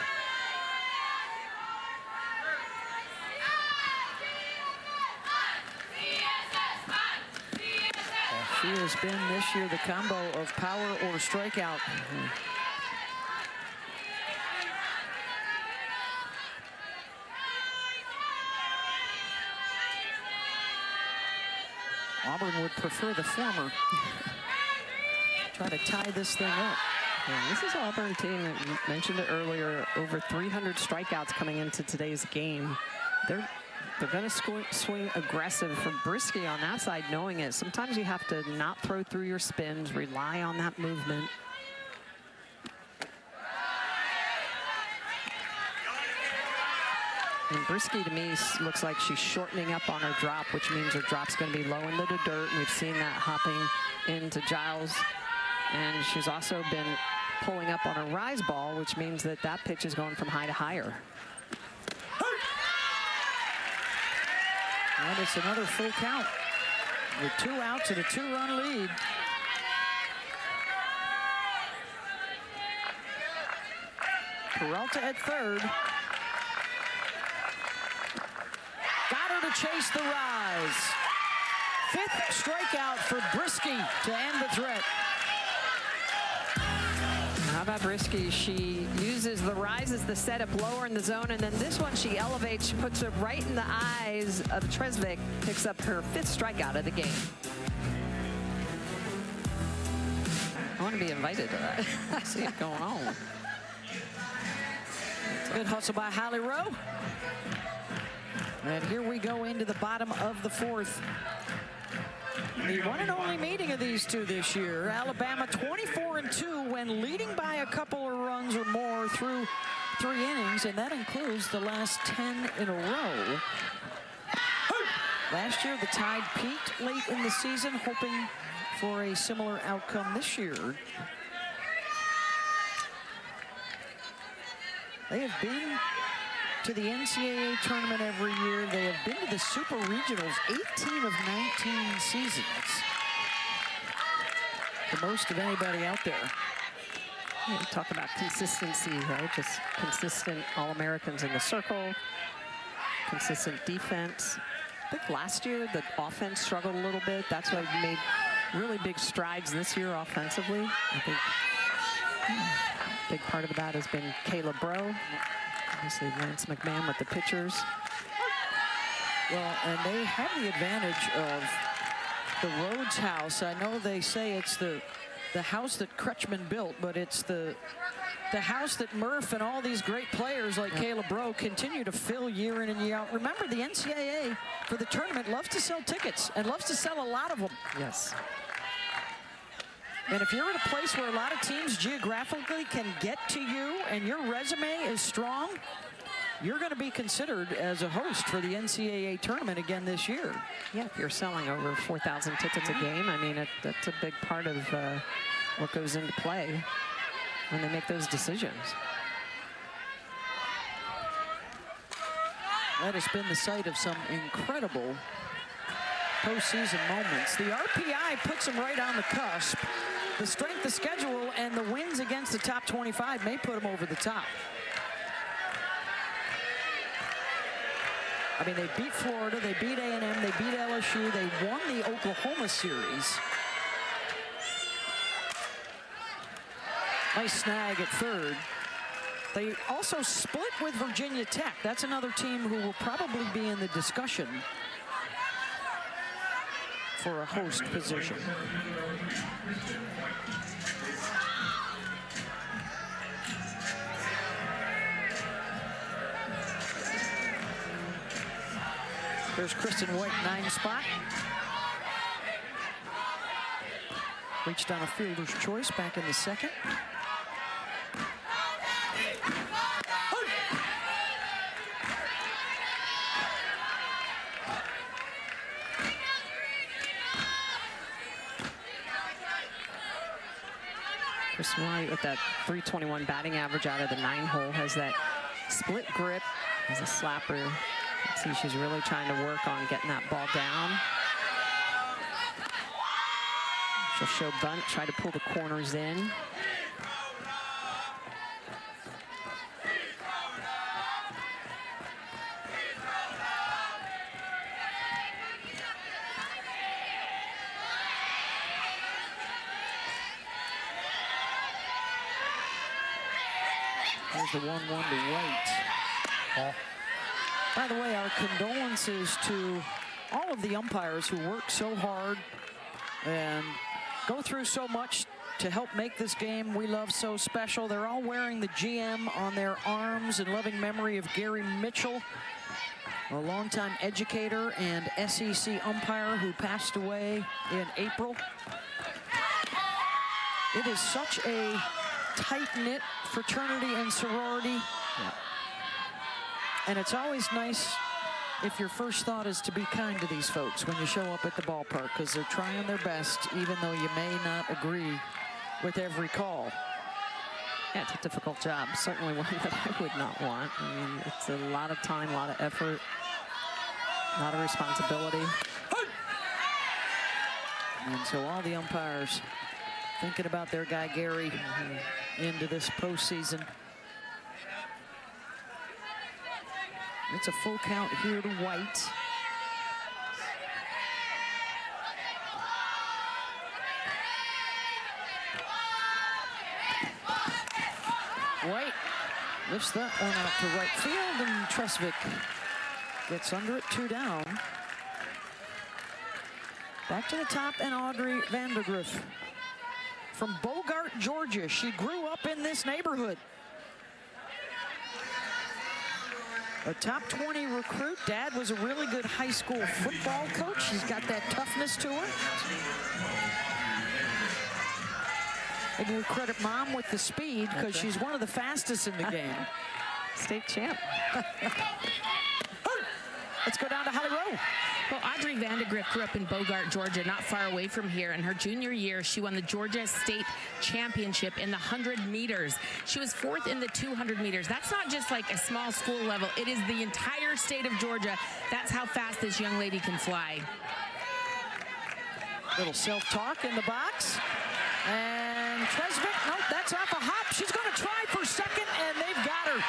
S1: She has been this year the combo of power or strikeout. Auburn would prefer the former. Try to tie this thing up.
S2: Yeah, this is Auburn team. I mentioned it earlier. Over 300 strikeouts coming into today's game. They're going to swing aggressive from Brisky on that side, knowing it. Sometimes you have to not throw through your spins, rely on that movement. And Brisky, to me, looks like she's shortening up on her drop, which means her drop's going to be low into the dirt. And we've seen that hopping into Giles. And she's also been pulling up on a rise ball, which means that that pitch is going from high to higher.
S1: And it's another full count with 2 outs and a 2-run lead. Peralta at 3rd. to chase the rise. 5th strikeout for Brisky to end the threat.
S2: How about Brisky? She uses the rise as the setup lower in the zone, and then this one she elevates, she puts it right in the eyes of Tresvik, picks up her 5th strikeout of the game. I want to be invited to that. See it going on.
S1: Good hustle by Holly Rowe. And here we go into the bottom of the 4th. The one and only meeting of these two this year. Alabama 24-2 when leading by a couple of runs or more through 3 innings, and that includes the last 10 in a row. Last year, the Tide peaked late in the season, hoping for a similar outcome this year. They have been to the NCAA tournament every year. They have been to the Super Regionals 18 of 19 seasons. The most of anybody out there.
S2: Yeah, talk about consistency, right? Just consistent All-Americans in the circle, consistent defense. I think last year the offense struggled a little bit. That's why we made really big strides this year offensively. I think a big part of that has been Kayla Bro. Obviously Lance McMahon with the pitchers.
S1: Well, and they have the advantage of the Rhodes house. I know they say it's the house that Kretschmann built, but it's the house that Murph and all these great players like Kayla Bro continue to fill year in and year out. Remember, the NCAA for the tournament loves to sell tickets and loves to sell a lot of them.
S2: Yes.
S1: And if you're in a place where a lot of teams geographically can get to you and your resume is strong, you're going to be considered as a host for the NCAA tournament again this year.
S2: Yeah, if you're selling over 4,000 tickets a game, I mean, that's a big part of what goes into play when they make those decisions.
S1: That has been the site of some incredible postseason moments. The RPI puts them right on the cusp. The strength of schedule and the wins against the top 25 may put them over the top. I mean, they beat Florida, they beat A&M, they beat LSU, they won the Oklahoma series. Nice snag at 3rd. They also split with Virginia Tech. That's another team who will probably be in the discussion for a host position. There's Kristen White, 9 spot. Reached on a fielder's choice back in the 2nd.
S2: Kristen White with that .321 batting average out of the 9-hole, has that split grip, has a slapper. See, she's really trying to work on getting that ball down. She'll show bunt, try to pull the corners in.
S1: There's the 1-1 to White. By the way, our condolences to all of the umpires who work so hard and go through so much to help make this game we love so special. They're all wearing the GM on their arms in loving memory of Gary Mitchell, a longtime educator and SEC umpire who passed away in April. It is such a tight-knit fraternity and sorority.
S2: Yeah.
S1: And it's always nice if your first thought is to be kind to these folks when you show up at the ballpark, because they're trying their best, even though you may not agree with every call.
S2: Yeah, it's a difficult job. Certainly one that I would not want. I mean, it's a lot of time, a lot of effort, a lot of responsibility.
S1: And so all the umpires thinking about their guy Gary into this postseason. It's a full count here to White. Lifts that one out to right field, and Tresvik gets under it, 2 down. Back to the top, and Audrey Vandergriff from Bogart, Georgia. She grew up in this neighborhood. A top 20 recruit. Dad was a really good high school football coach. She's got that toughness to her. And we credit Mom with the speed because she's one of the fastest in the game.
S2: State champ.
S1: Let's go down to Holly Rowe.
S4: Well, Audrey Vandergriff grew up in Bogart, Georgia, not far away from here. In her junior year, she won the Georgia State Championship in the 100 meters. She was 4th in the 200 meters. That's not just like a small school level. It is the entire state of Georgia. That's how fast this young lady can fly.
S1: Little self-talk in the box. And Tresvik, nope, that's off a hop. She's going to try for second, and they've got her.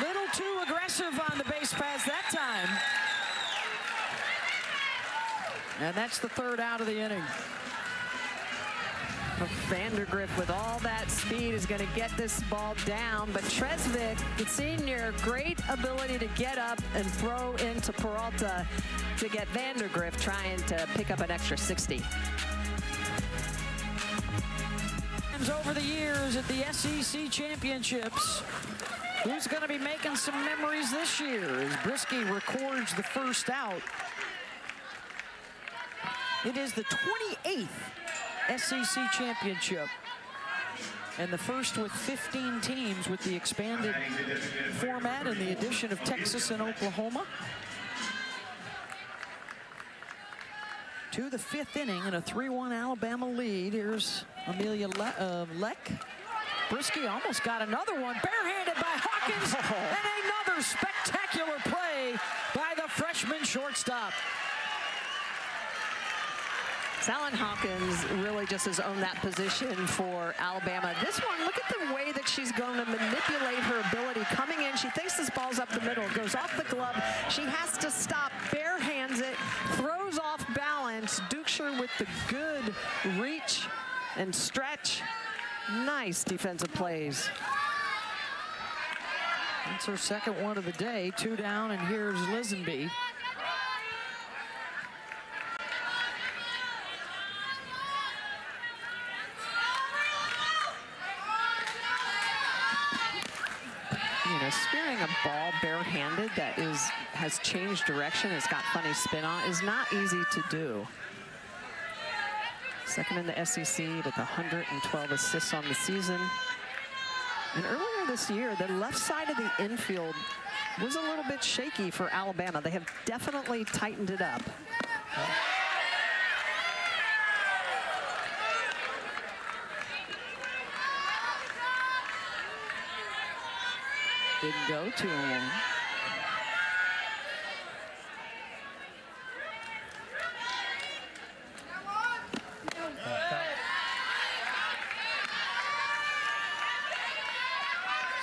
S1: Little too aggressive on the base pass that time. And that's the 3rd out of the inning.
S2: Vandergriff with all that speed is going to get this ball down, but Tresvik, the senior, great ability to get up and throw into Peralta to get Vandergriff trying to pick up an extra 60.
S1: Over the years at the SEC Championships, who's going to be making some memories this year as Brisky records the 1st out. It is the 28th SEC Championship, and the first with 15 teams with the expanded format and the addition of Texas and Oklahoma. To the 5th inning and a 3-1 Alabama lead. Here's Amelia Leck. Brisky almost got another one, barehanded by Hawkins, and another spectacular play by the freshman shortstop.
S2: Salen Hawkins really just has owned that position for Alabama. This one, look at the way that she's going to manipulate her ability. Coming in, she thinks this ball's up the middle, goes off the glove. She has to stop, barehands it, throws off balance. Dukeshire with the good reach and stretch. Nice defensive plays.
S1: That's her 2nd one of the day. 2 down, and here's Lisenby.
S2: You know, spearing a ball barehanded that has changed direction, it's got funny spin on, is not easy to do. 2nd in the SEC with 112 assists on the season. And earlier this year, the left side of the infield was a little bit shaky for Alabama. They have definitely tightened it up.
S1: Didn't go 2-1.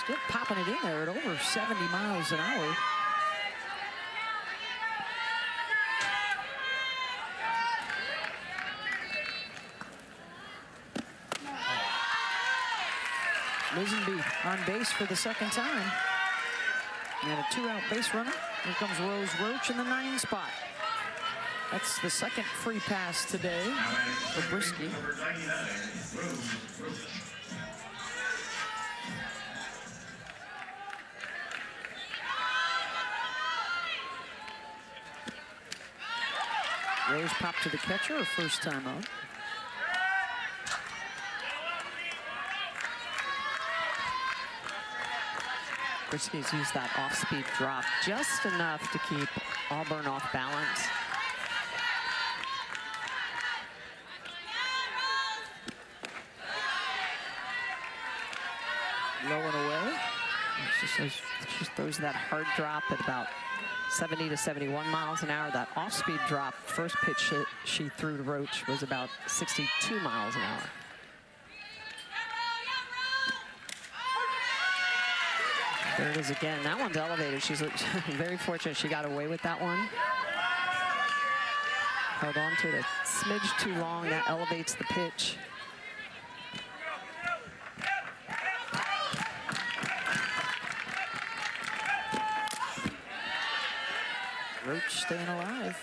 S1: Still popping it in there at over 70 miles an hour. Lisenby on base for the 2nd time. And a 2-out base runner. Here comes Rose Roach in the 9 spot. That's the 2nd free pass today for Brisky. Rose popped to the catcher her 1st time out.
S2: Brisky's used that off-speed drop just enough to keep Auburn off balance.
S1: Low and away.
S2: She throws that hard drop at about 70 to 71 miles an hour. That off-speed drop, first pitch she threw to Roach was about 62 miles an hour. There it is again. That one's elevated. She's very fortunate she got away with that one. Held on to it a smidge too long. That elevates the pitch.
S1: Roach staying alive.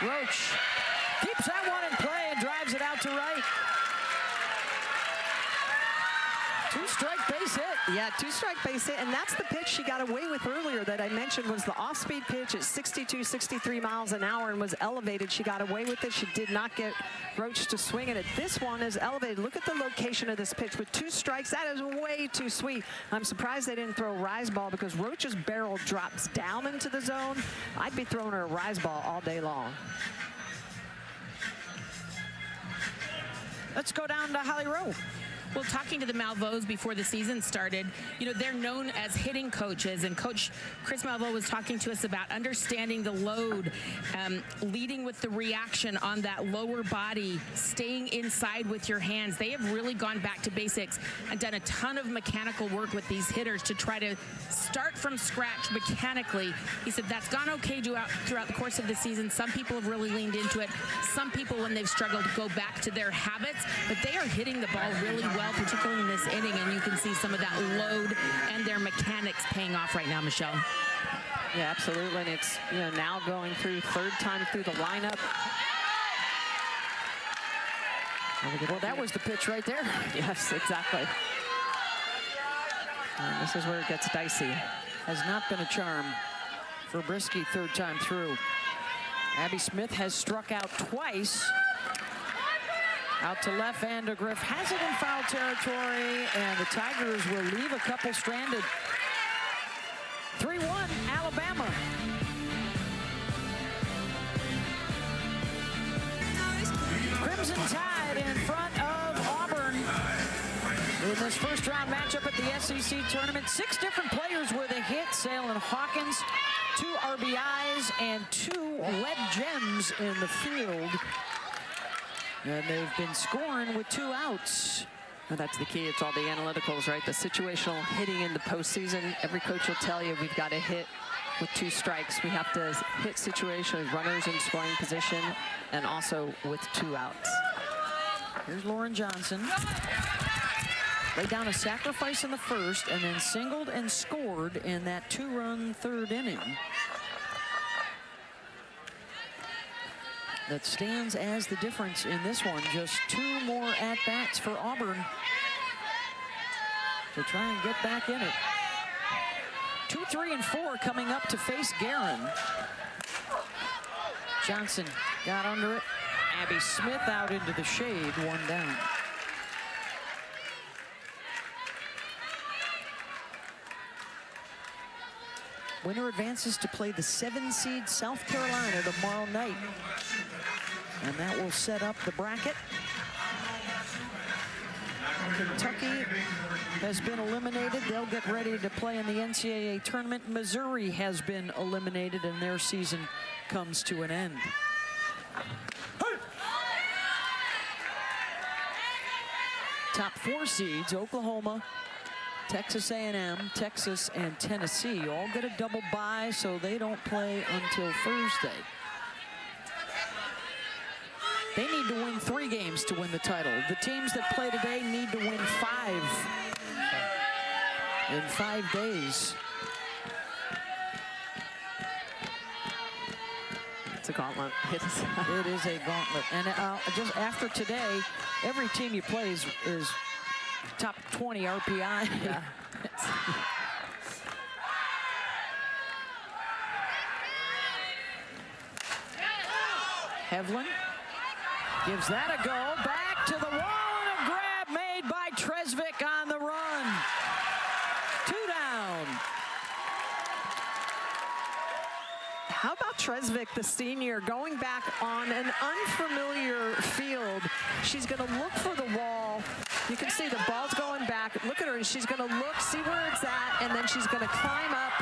S1: Roach keeps that one in play and drives it out to right. Two-strike base hit.
S2: Yeah, two-strike base hit, and that's the pitch she got away with earlier that I mentioned was the off-speed pitch at 62, 63 miles an hour and was elevated. She got away with it. She did not get Roach to swing at it. This one is elevated. Look at the location of this pitch with 2 strikes. That is way too sweet. I'm surprised they didn't throw a rise ball because Roach's barrel drops down into the zone. I'd be throwing her a rise ball all day long.
S1: Let's go down to Holly Rowe.
S4: Well, talking to the Malveaux before the season started, you know, they're known as hitting coaches, and Coach Chris Malveaux was talking to us about understanding the load, leading with the reaction on that lower body, staying inside with your hands. They have really gone back to basics and done a ton of mechanical work with these hitters to try to start from scratch mechanically. He said that's gone okay throughout the course of the season. Some people have really leaned into it. Some people, when they've struggled, go back to their habits, but they are hitting the ball really well, particularly in this inning, and you can see some of that load and their mechanics paying off right now, Michelle.
S2: Yeah, absolutely, and it's, you know, now going through third time through the lineup.
S1: Well, that was the pitch right there.
S2: Yes, exactly. And this is where it gets dicey.
S1: Has not been a charm for Brisky third time through. Abby Smith has struck out twice. Out to left, Vandergriff has it in foul territory, and the Tigers will leave a couple stranded. 3-1, Alabama. Crimson Tide in front of Auburn in this first round matchup at the SEC tournament. 6 different players were the hit. Salem Hawkins, 2 RBIs and 2 lead gems in the field. And they've been scoring with 2 outs.
S2: And that's the key. It's all the analyticals, right? The situational hitting in the postseason. Every coach will tell you we've got to hit with 2 strikes. We have to hit situations, runners in scoring position, and also with 2 outs.
S1: Here's Lauren Johnson. Laid down a sacrifice in the first and then singled and scored in that 2-run third inning. That stands as the difference in this one. Just 2 more at-bats for Auburn to try and get back in it. 2, 3, and 4 coming up to face Guerin. Johnson got under it. Abby Smith out into the shade, 1 down. Winner advances to play the 7-seed South Carolina tomorrow night. And that will set up the bracket. Kentucky has been eliminated. They'll get ready to play in the NCAA tournament. Missouri has been eliminated, and their season comes to an end. Top 4 seeds, Oklahoma, Texas A&M, Texas, and Tennessee all get a double bye, so they don't play until Thursday. They need to win 3 games to win the title. The teams that play today need to win 5 in 5 days.
S2: It's a gauntlet.
S1: It is a gauntlet. And just after today, every team you play is top 20 RPI.
S2: Yeah.
S1: Hevlin gives that a go. Back to the wall, and a grab made by Tresvik on the run. 2 down.
S2: How about Tresvik, the senior, going back on an unfamiliar field. She's going to look for the wall. You can see the ball's going back. Look at her. She's going to look, see where it's at, and then she's going to climb up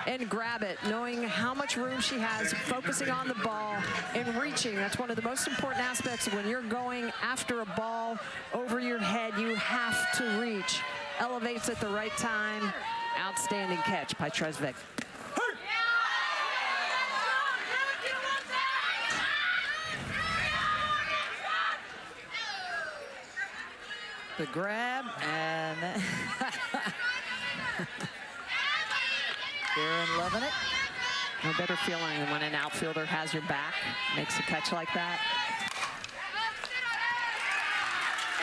S2: and grab it, knowing how much room she has, focusing on the ball and reaching. That's one of the most important aspects when you're going after a ball over your head. You have to reach. Elevates at the right time. Outstanding catch by Tresvik.
S1: The grab, and then Karen loving it.
S2: No better feeling than when an outfielder has your back, makes a catch like that.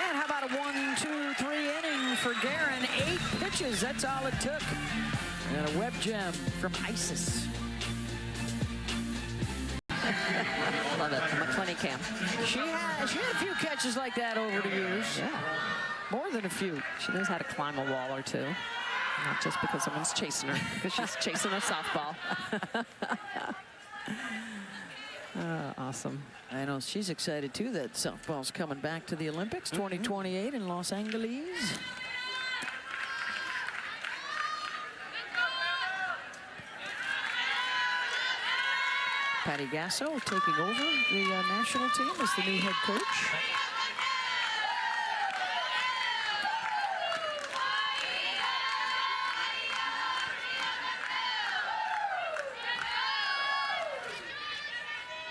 S1: And how about a 1-2-3 inning for Guerin? 8 pitches, that's all it took. And a web gem from Isis.
S2: Love it, McClenny Cam.
S1: She had a few catches like that over the years.
S2: Yeah.
S1: More than a few.
S2: She knows how to climb a wall or two. Not just because someone's chasing her, because she's chasing a softball. Awesome.
S1: I know she's excited too that softball's coming back to the Olympics 2028 in Los Angeles. Patty Gasso taking over the national team as the new head coach.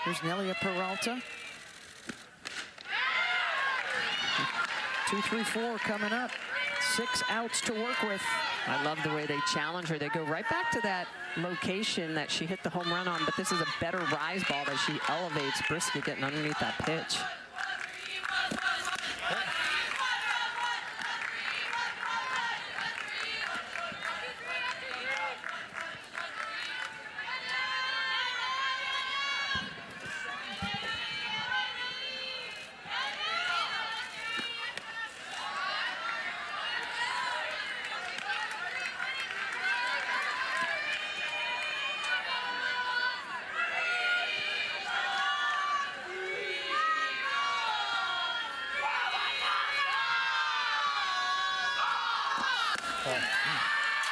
S1: Here's Nelia Peralta. 2-3-4 coming up. 6 outs to work with.
S2: I love the way they challenge her. They go right back to that location that she hit the home run on, but this is a better rise ball that she elevates. Brisky getting underneath that pitch.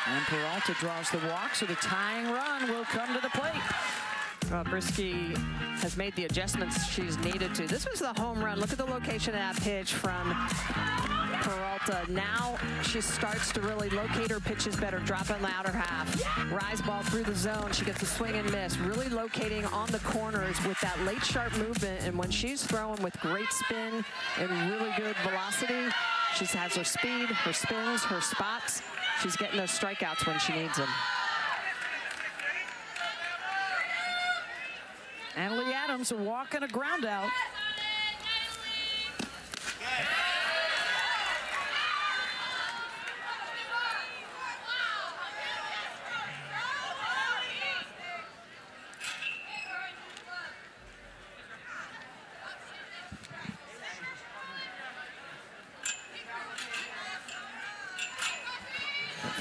S1: And Peralta draws the walk, so the tying run will come to the plate.
S2: Brisky has made the adjustments she's needed to. This was the home run. Look at the location of that pitch from Peralta. Now she starts to really locate her pitches better, drop in the outer half. Rise ball through the zone. She gets a swing and miss. Really locating on the corners with that late sharp movement. And when she's throwing with great spin and really good velocity, she has her speed, her spins, her spots. She's getting those strikeouts when she needs them.
S1: Annalie Adams, a walk and a ground out.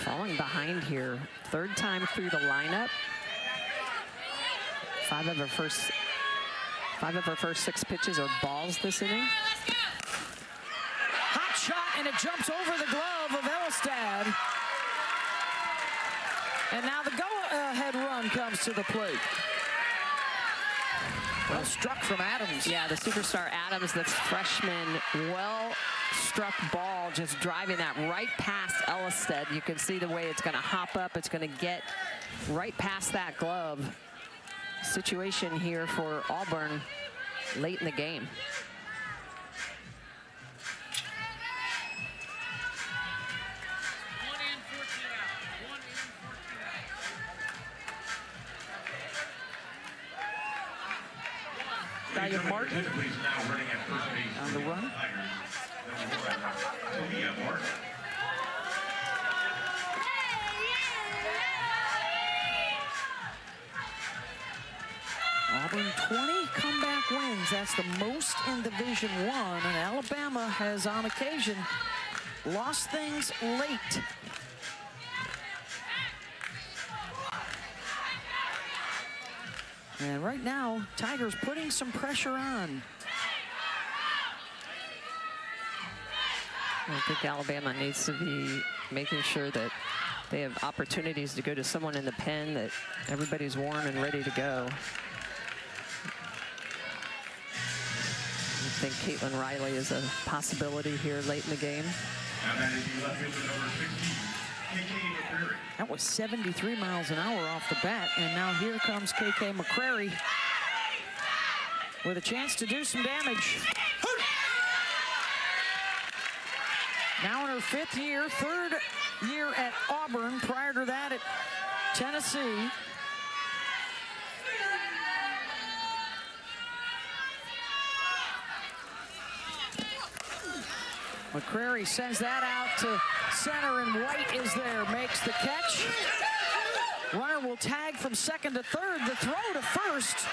S2: Falling behind here, 3rd time through the lineup. 5 of her first 6 pitches are balls this inning.
S1: Hot shot, and it jumps over the glove of Elistad. And now the go-ahead run comes to the plate. Well struck from Adams.
S2: Yeah, the superstar Adams, the freshman, well-struck ball, just driving that right past Elistad. You can see the way it's going to hop up. It's going to get right past that glove. Situation here for Auburn late in the game.
S1: Dahlia Martin on the run. Auburn 20 comeback wins. That's the most in Division I. And Alabama has on occasion lost things late. And right now, Tigers putting some pressure on.
S2: I think Alabama needs to be making sure that they have opportunities to go to someone in the pen, that everybody's warm and ready to go. I think Caitlin Riley is a possibility here late in the game.
S1: That was 73 miles an hour off the bat, and now here comes KK McCrary with a chance to do some damage. Now in her 5th year, 3rd year at Auburn, prior to that at Tennessee. McCrary sends that out to center, and White is there, makes the catch. Runner will tag from 2nd to 3rd. The throw to 1st.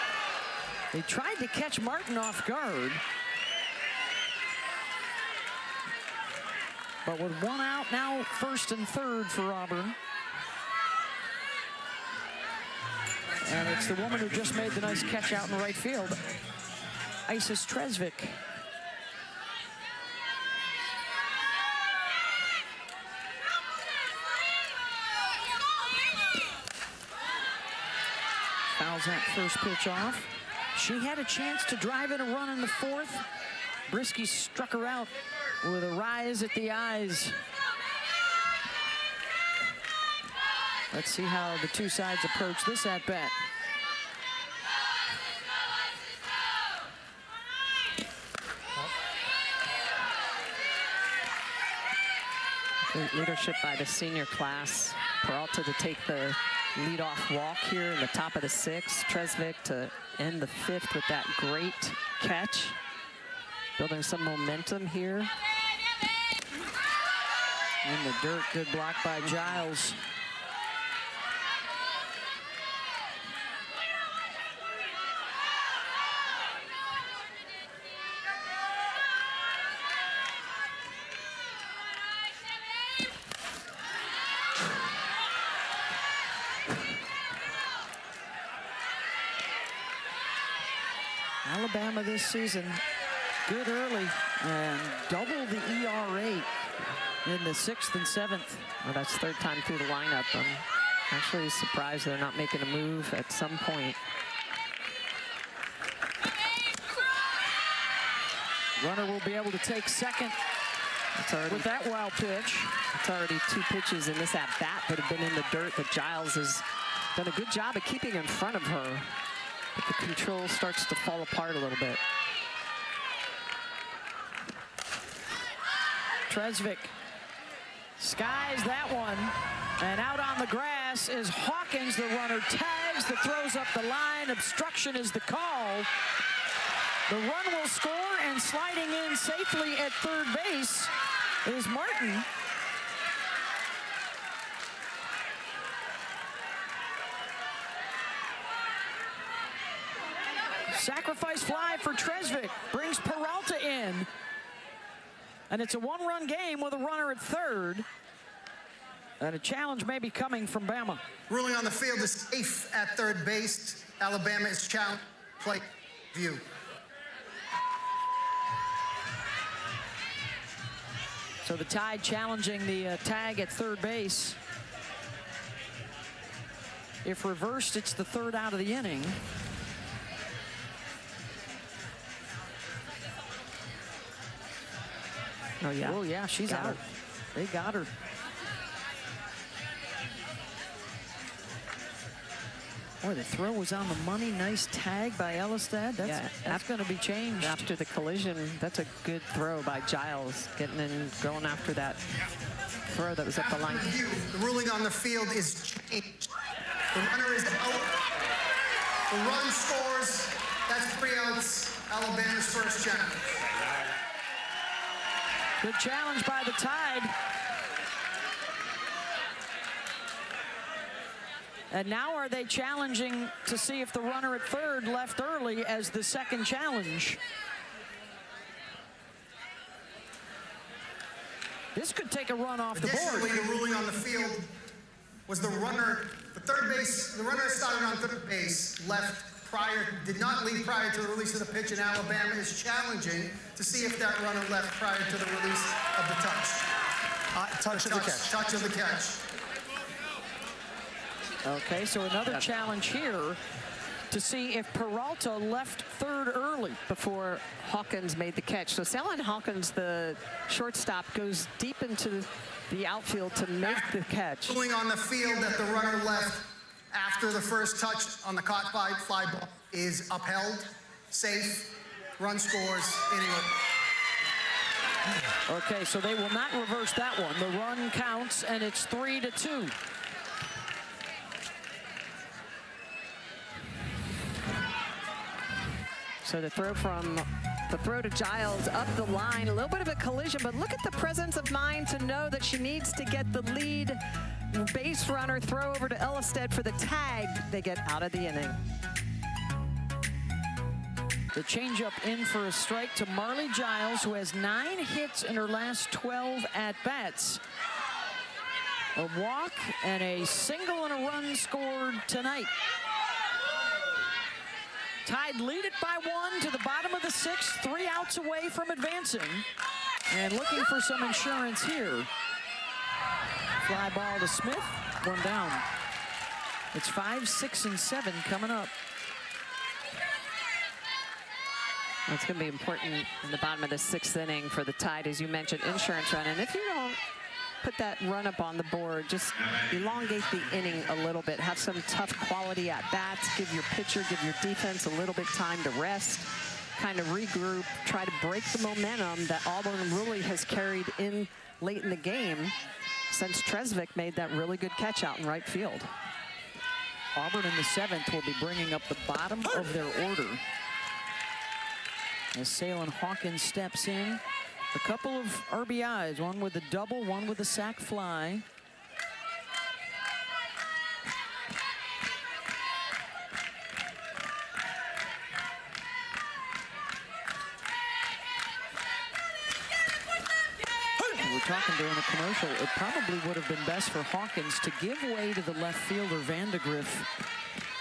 S1: They tried to catch Martin off guard. But with 1 out, now 1st and 3rd for Auburn. And it's the woman who just made the nice catch out in right field, Isis Tresvik. Fouls that first pitch off. She had a chance to drive in a run in the 4th. Brisky struck her out with a rise at the eyes. Let's see how the two sides approach this at bat.
S2: Great leadership by the senior class. Peralta to take the leadoff walk here in the top of the 6th. Tresvik to end the 5th with that great catch. Building some momentum here.
S1: In the dirt, good block by Giles. Alabama this season, good early, and double the ERA in the 6th and 7th.
S2: Well, that's 3rd time through the lineup. I'm actually surprised they're not making a move at some point.
S1: Runner will be able to take 2nd with that wild pitch.
S2: It's already 2 pitches in this at-bat that have been in the dirt, that Giles has done a good job of keeping in front of her. But the control starts to fall apart a little bit.
S1: Tresvik skies that one, and out on the grass is Hawkins. The runner tags, the throws up the line. Obstruction is the call. The run will score, and sliding in safely at 3rd base is Martin. Sacrifice fly for Tresvik brings Peralta in. And it's a 1-run game with a runner at 3rd. And a challenge may be coming from Bama.
S3: Ruling on the field is safe at 3rd base. Alabama is challenged. Play view.
S1: So the Tide challenging the tag at 3rd base. If reversed, it's the 3rd out of the inning. Oh, yeah, she's out. They got her. Boy, the throw was on the money. Nice tag by Elistad. That's going to be changed.
S2: After the collision, that's a good throw by Giles, getting in, going after that throw that was up the line.
S3: The ruling on the field is changed. The runner is out. The run scores. That's 3 outs. Alabama's first challenge.
S1: Good challenge by the Tide. And now are they challenging to see if the runner at 3rd left early as the 2nd challenge? This could take a run off the board.
S3: Additionally, the ruling on the field was the runner, the 3rd base, the runner started on 3rd base, left did not leave prior to the release of the pitch, and Alabama is challenging to see if that runner left prior to the release of the touch.
S5: Touch of the catch.
S3: Touch of the catch.
S1: Okay, so another challenge here to see if Peralta left third early.
S2: Before Hawkins made the catch. So Salon Hawkins, the shortstop, goes deep into the outfield to make the catch.
S3: Ruling on the field that the runner left after the first touch on the caught fly ball is upheld, safe, run scores, inning over.
S1: Okay, so they will not reverse that one. The run counts, and it's 3-2.
S2: So the throw to Giles up the line, a little bit of a collision, but look at the presence of mind to know that she needs to get the lead base runner, throw over to Ellisted for the tag. They get out of the inning.
S1: The changeup in for a strike to Marley Giles, who has 9 hits in her last 12 at-bats. A walk and a single and a run scored tonight. Tide lead it by 1 to the bottom of the 6th, 3 outs away from advancing. And looking for some insurance here. Fly ball to Smith, 1 down. It's 5, 6, and 7 coming up.
S2: It's going to be important in the bottom of the 6th inning for the Tide, as you mentioned, insurance run. And if you don't put that run up on the board, just elongate the inning a little bit, have some tough quality at bats, give your pitcher, give your defense a little bit time to rest, kind of regroup, try to break the momentum that Auburn really has carried in late in the game since Tresvik made that really good catch out in right field.
S1: Auburn in the 7th will be bringing up the bottom of their order as Salon Hawkins steps in. A couple of RBIs, one with a double, one with a sac fly. We were talking during the commercial, it probably would have been best for Hawkins to give way to the left fielder Vandegrift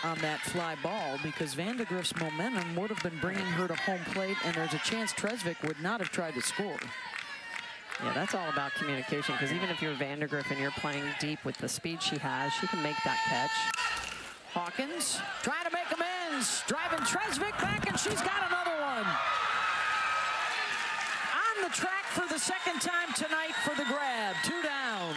S1: on that fly ball, because Vandegrift's momentum would have been bringing her to home plate, and there's a chance Tresvik would not have tried to score.
S2: Yeah, that's all about communication, because even if you're Vandegrift and you're playing deep with the speed she has, she can make that catch.
S1: Hawkins trying to make amends, driving Tresvik back, and she's got another one. On the track for the 2nd time tonight for the grab, 2 down.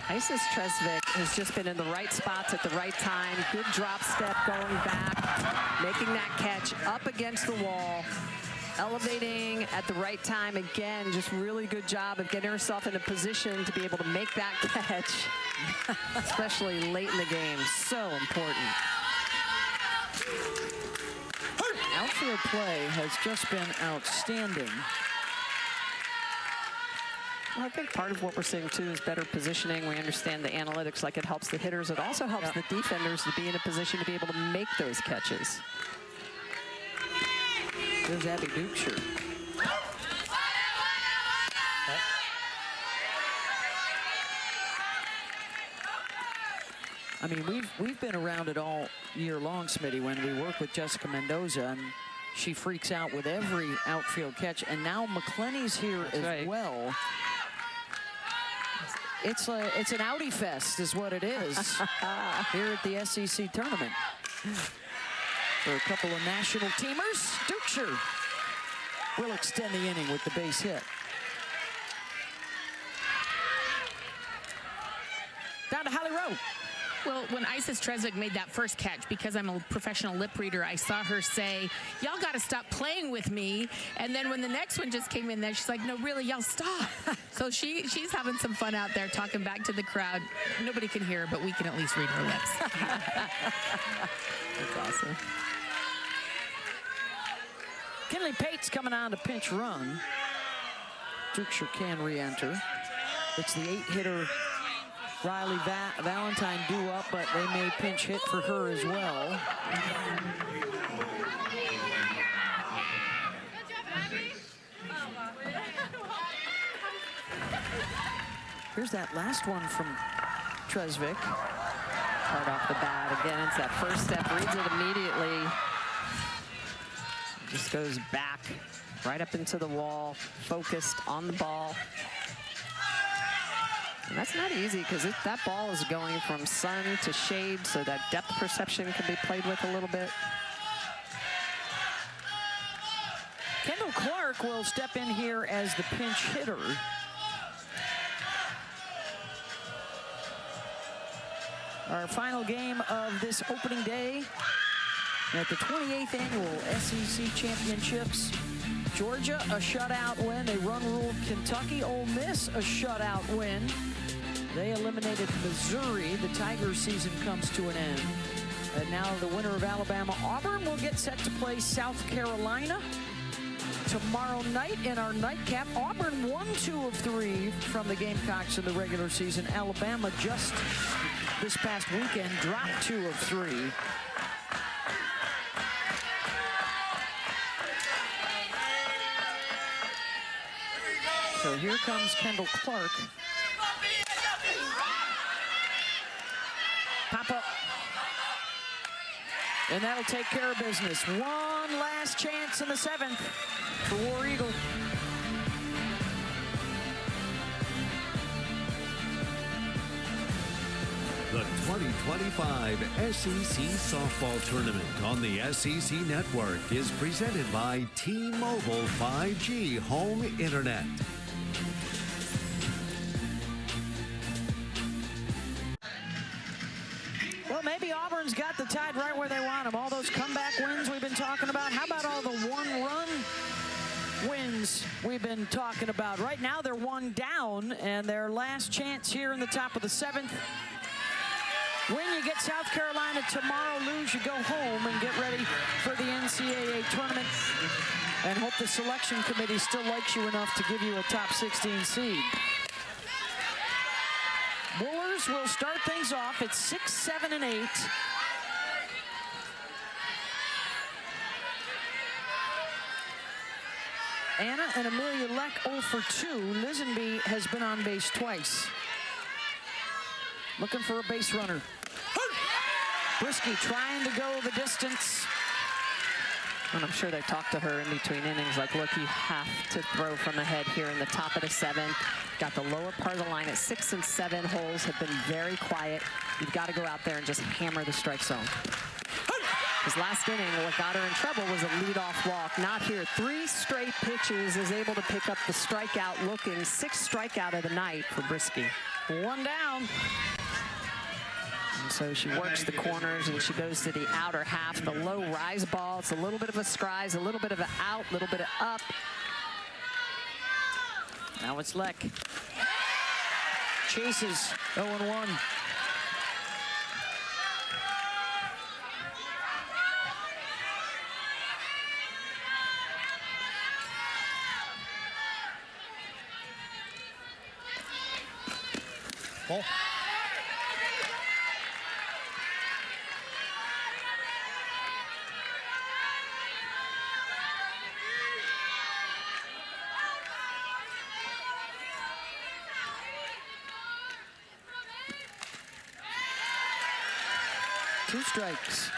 S2: Isis Tresvik has just been in the right spots at the right time. Good drop step going back, making that catch up against the wall, elevating at the right time. Again, just really good job of getting herself in a position to be able to make that catch, especially late in the game. So important.
S1: Outfield play has just been outstanding.
S2: Well, I think part of what we're seeing, too, is better positioning. We understand the analytics, like it helps the hitters. It also helps the defenders to be in a position to be able to make those catches.
S1: There's Abby Dukeshire. I mean, we've been around it all year long, Smitty, when we work with Jessica Mendoza, and she freaks out with every outfield catch. And now McClenny's here as well. It's an outie fest is what it is here at the SEC tournament. For a couple of national teamers, Dukeshire will extend the inning with the base hit. Down to Holly Rowe.
S4: Well, when Isis Tresvik made that first catch, because I'm a professional lip reader, I saw her say, y'all got to stop playing with me. And then when the next one just came in there, she's like, no, really, y'all stop. So she's having some fun out there talking back to the crowd. Nobody can hear her, but we can at least read her lips.
S2: That's awesome.
S1: Kinley Pate's coming on to pinch run. Dukeshire can re-enter. It's the 8-hitter Riley Valentine due up, but they may pinch hit for her as well. Here's that last one from Tresvik.
S2: hard off the bat. Again, it's that first step, reads it immediately. Just goes back, right up into the wall, focused on the ball. And that's not easy because that ball is going from sun to shade, so that depth perception can be played with a little bit.
S1: Kendall Clark will step in here as the pinch hitter. Our final game of this opening day at the 28th annual SEC Championships. Georgia, a shutout win. They run-ruled Kentucky. Ole Miss, a shutout win. They eliminated Missouri. The Tigers season comes to an end. And now the winner of Alabama, Auburn, will get set to play South Carolina tomorrow night in our nightcap. Auburn won 2 of 3 from the Gamecocks in the regular season. Alabama just this past weekend dropped 2 of 3. So here comes Kendall Clark. Pop up. And that'll take care of business. One last chance in the 7th for War Eagle.
S5: The 2025 SEC Softball Tournament on the SEC Network is presented by T-Mobile 5G Home Internet.
S1: Well, maybe Auburn's got the Tide right where they want them. All those comeback wins we've been talking about. How about all the one-run wins we've been talking about? Right now, they're 1 down, and their last chance here in the top of the 7th. Win, you get South Carolina tomorrow. Lose, you go home and get ready for the NCAA tournament. And hope the selection committee still likes you enough to give you a top 16 seed. Bullers will start things off at 6, 7, and 8. Anna and Amelia Leck 0 for 2. Lisenby has been on base twice. Looking for a base runner. Brisky trying to go the distance.
S2: And I'm sure they talked to her in between innings, like, look, you have to throw from ahead here in the top of the 7th. Got the lower part of the line at 6 and 7 holes, have been very quiet. You've got to go out there and just hammer the strike zone. His last inning, what got her in trouble was a leadoff walk. Not here. 3 straight pitches, is able to pick up the strikeout looking. 6th strikeout of the night for Brisky.
S1: 1 down.
S2: And so she works the corners and she goes to the outer half. The low rise ball. It's a little bit of a scries, a little bit of an out, a little bit of up.
S1: Now it's Leck. Chases 0-1.
S3: Ball.
S1: Two strikes.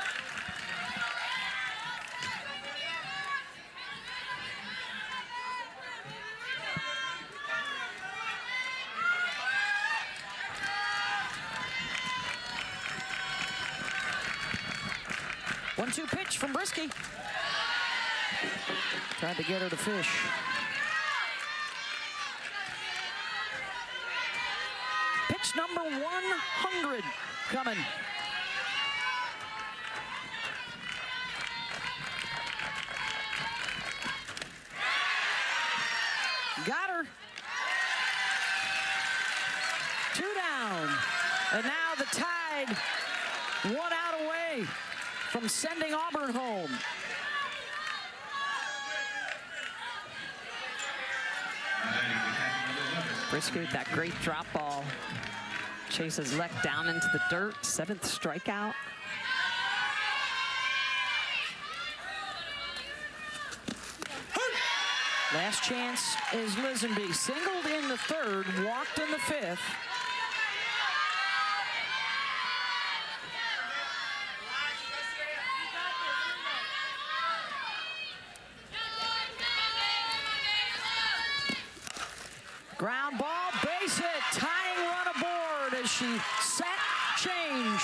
S1: One-two pitch from Brisky. Tried to get her to fish. Pitch number 100 coming. Got her. 2 down. And now the Tide 1 out away from sending Auburn home.
S2: Brisky with that great drop ball. Chases Leck down into the dirt. 7th strikeout.
S1: Last chance is Lisenby. Singled in the 3rd, walked in the 5th. she set, change.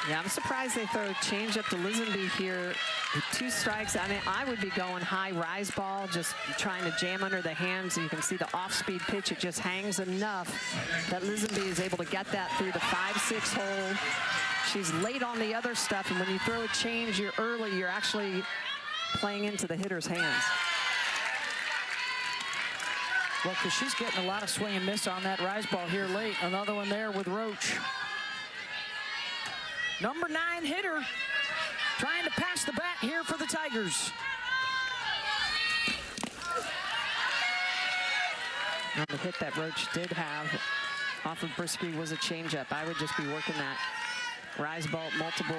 S2: Yeah, I'm surprised they throw a change up to Lisenby here with 2 strikes. I mean, I would be going high rise ball, just trying to jam under the hands. You can see the off-speed pitch. It just hangs enough that Lisenby is able to get that through the 5-6 hole. She's late on the other stuff, and when you throw a change, you're early. You're actually playing into the hitter's hands.
S1: Well, because she's getting a lot of swing and miss on that rise ball here late. Another one there with Roach. Number 9 hitter trying to pass the bat here for the Tigers.
S2: Now the hit that Roach did have off of Brisky was a changeup. I would just be working that rise ball, multiple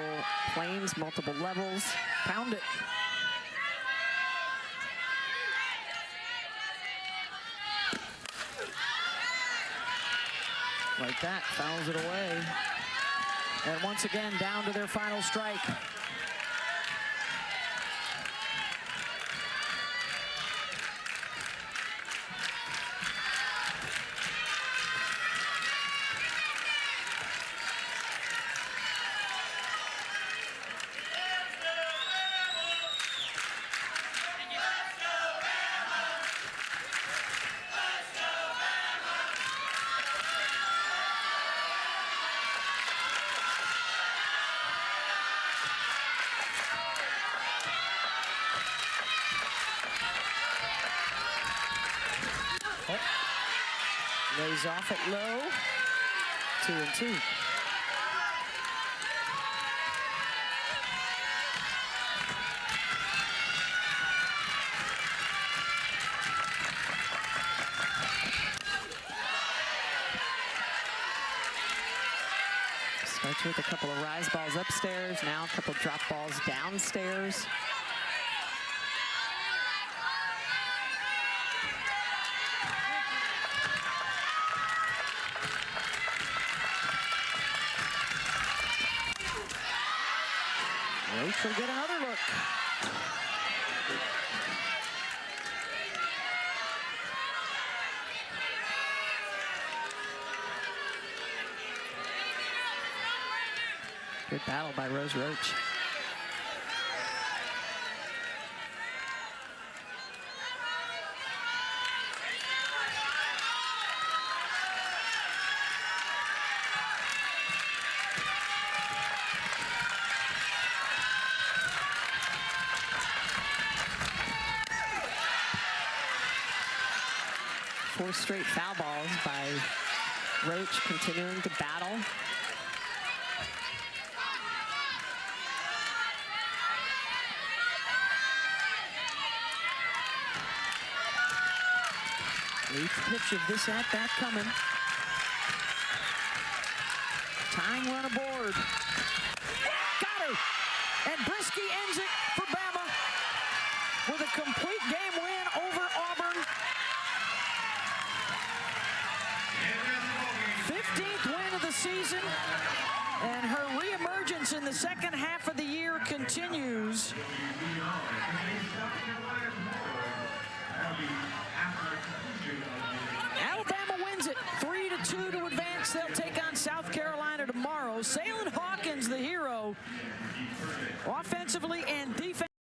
S2: planes, multiple levels.
S1: Pound it. Like that, fouls it away. And once again, down to their final strike. Lays off it low. 2-2.
S2: Starts with a couple of rise balls upstairs, now a couple drop balls downstairs.
S1: Roach will get another look.
S2: Good battle by Rose Roach. Four straight foul balls by Roach, continuing to battle.
S1: Eighth pitch of this at-bat coming. Tying run aboard. Got her! And Brisky ends it for Bama with a complete game win over Auburn. 15th win of the season, and her reemergence in the second half of the year continues. Alabama wins it 3-2 to advance. They'll take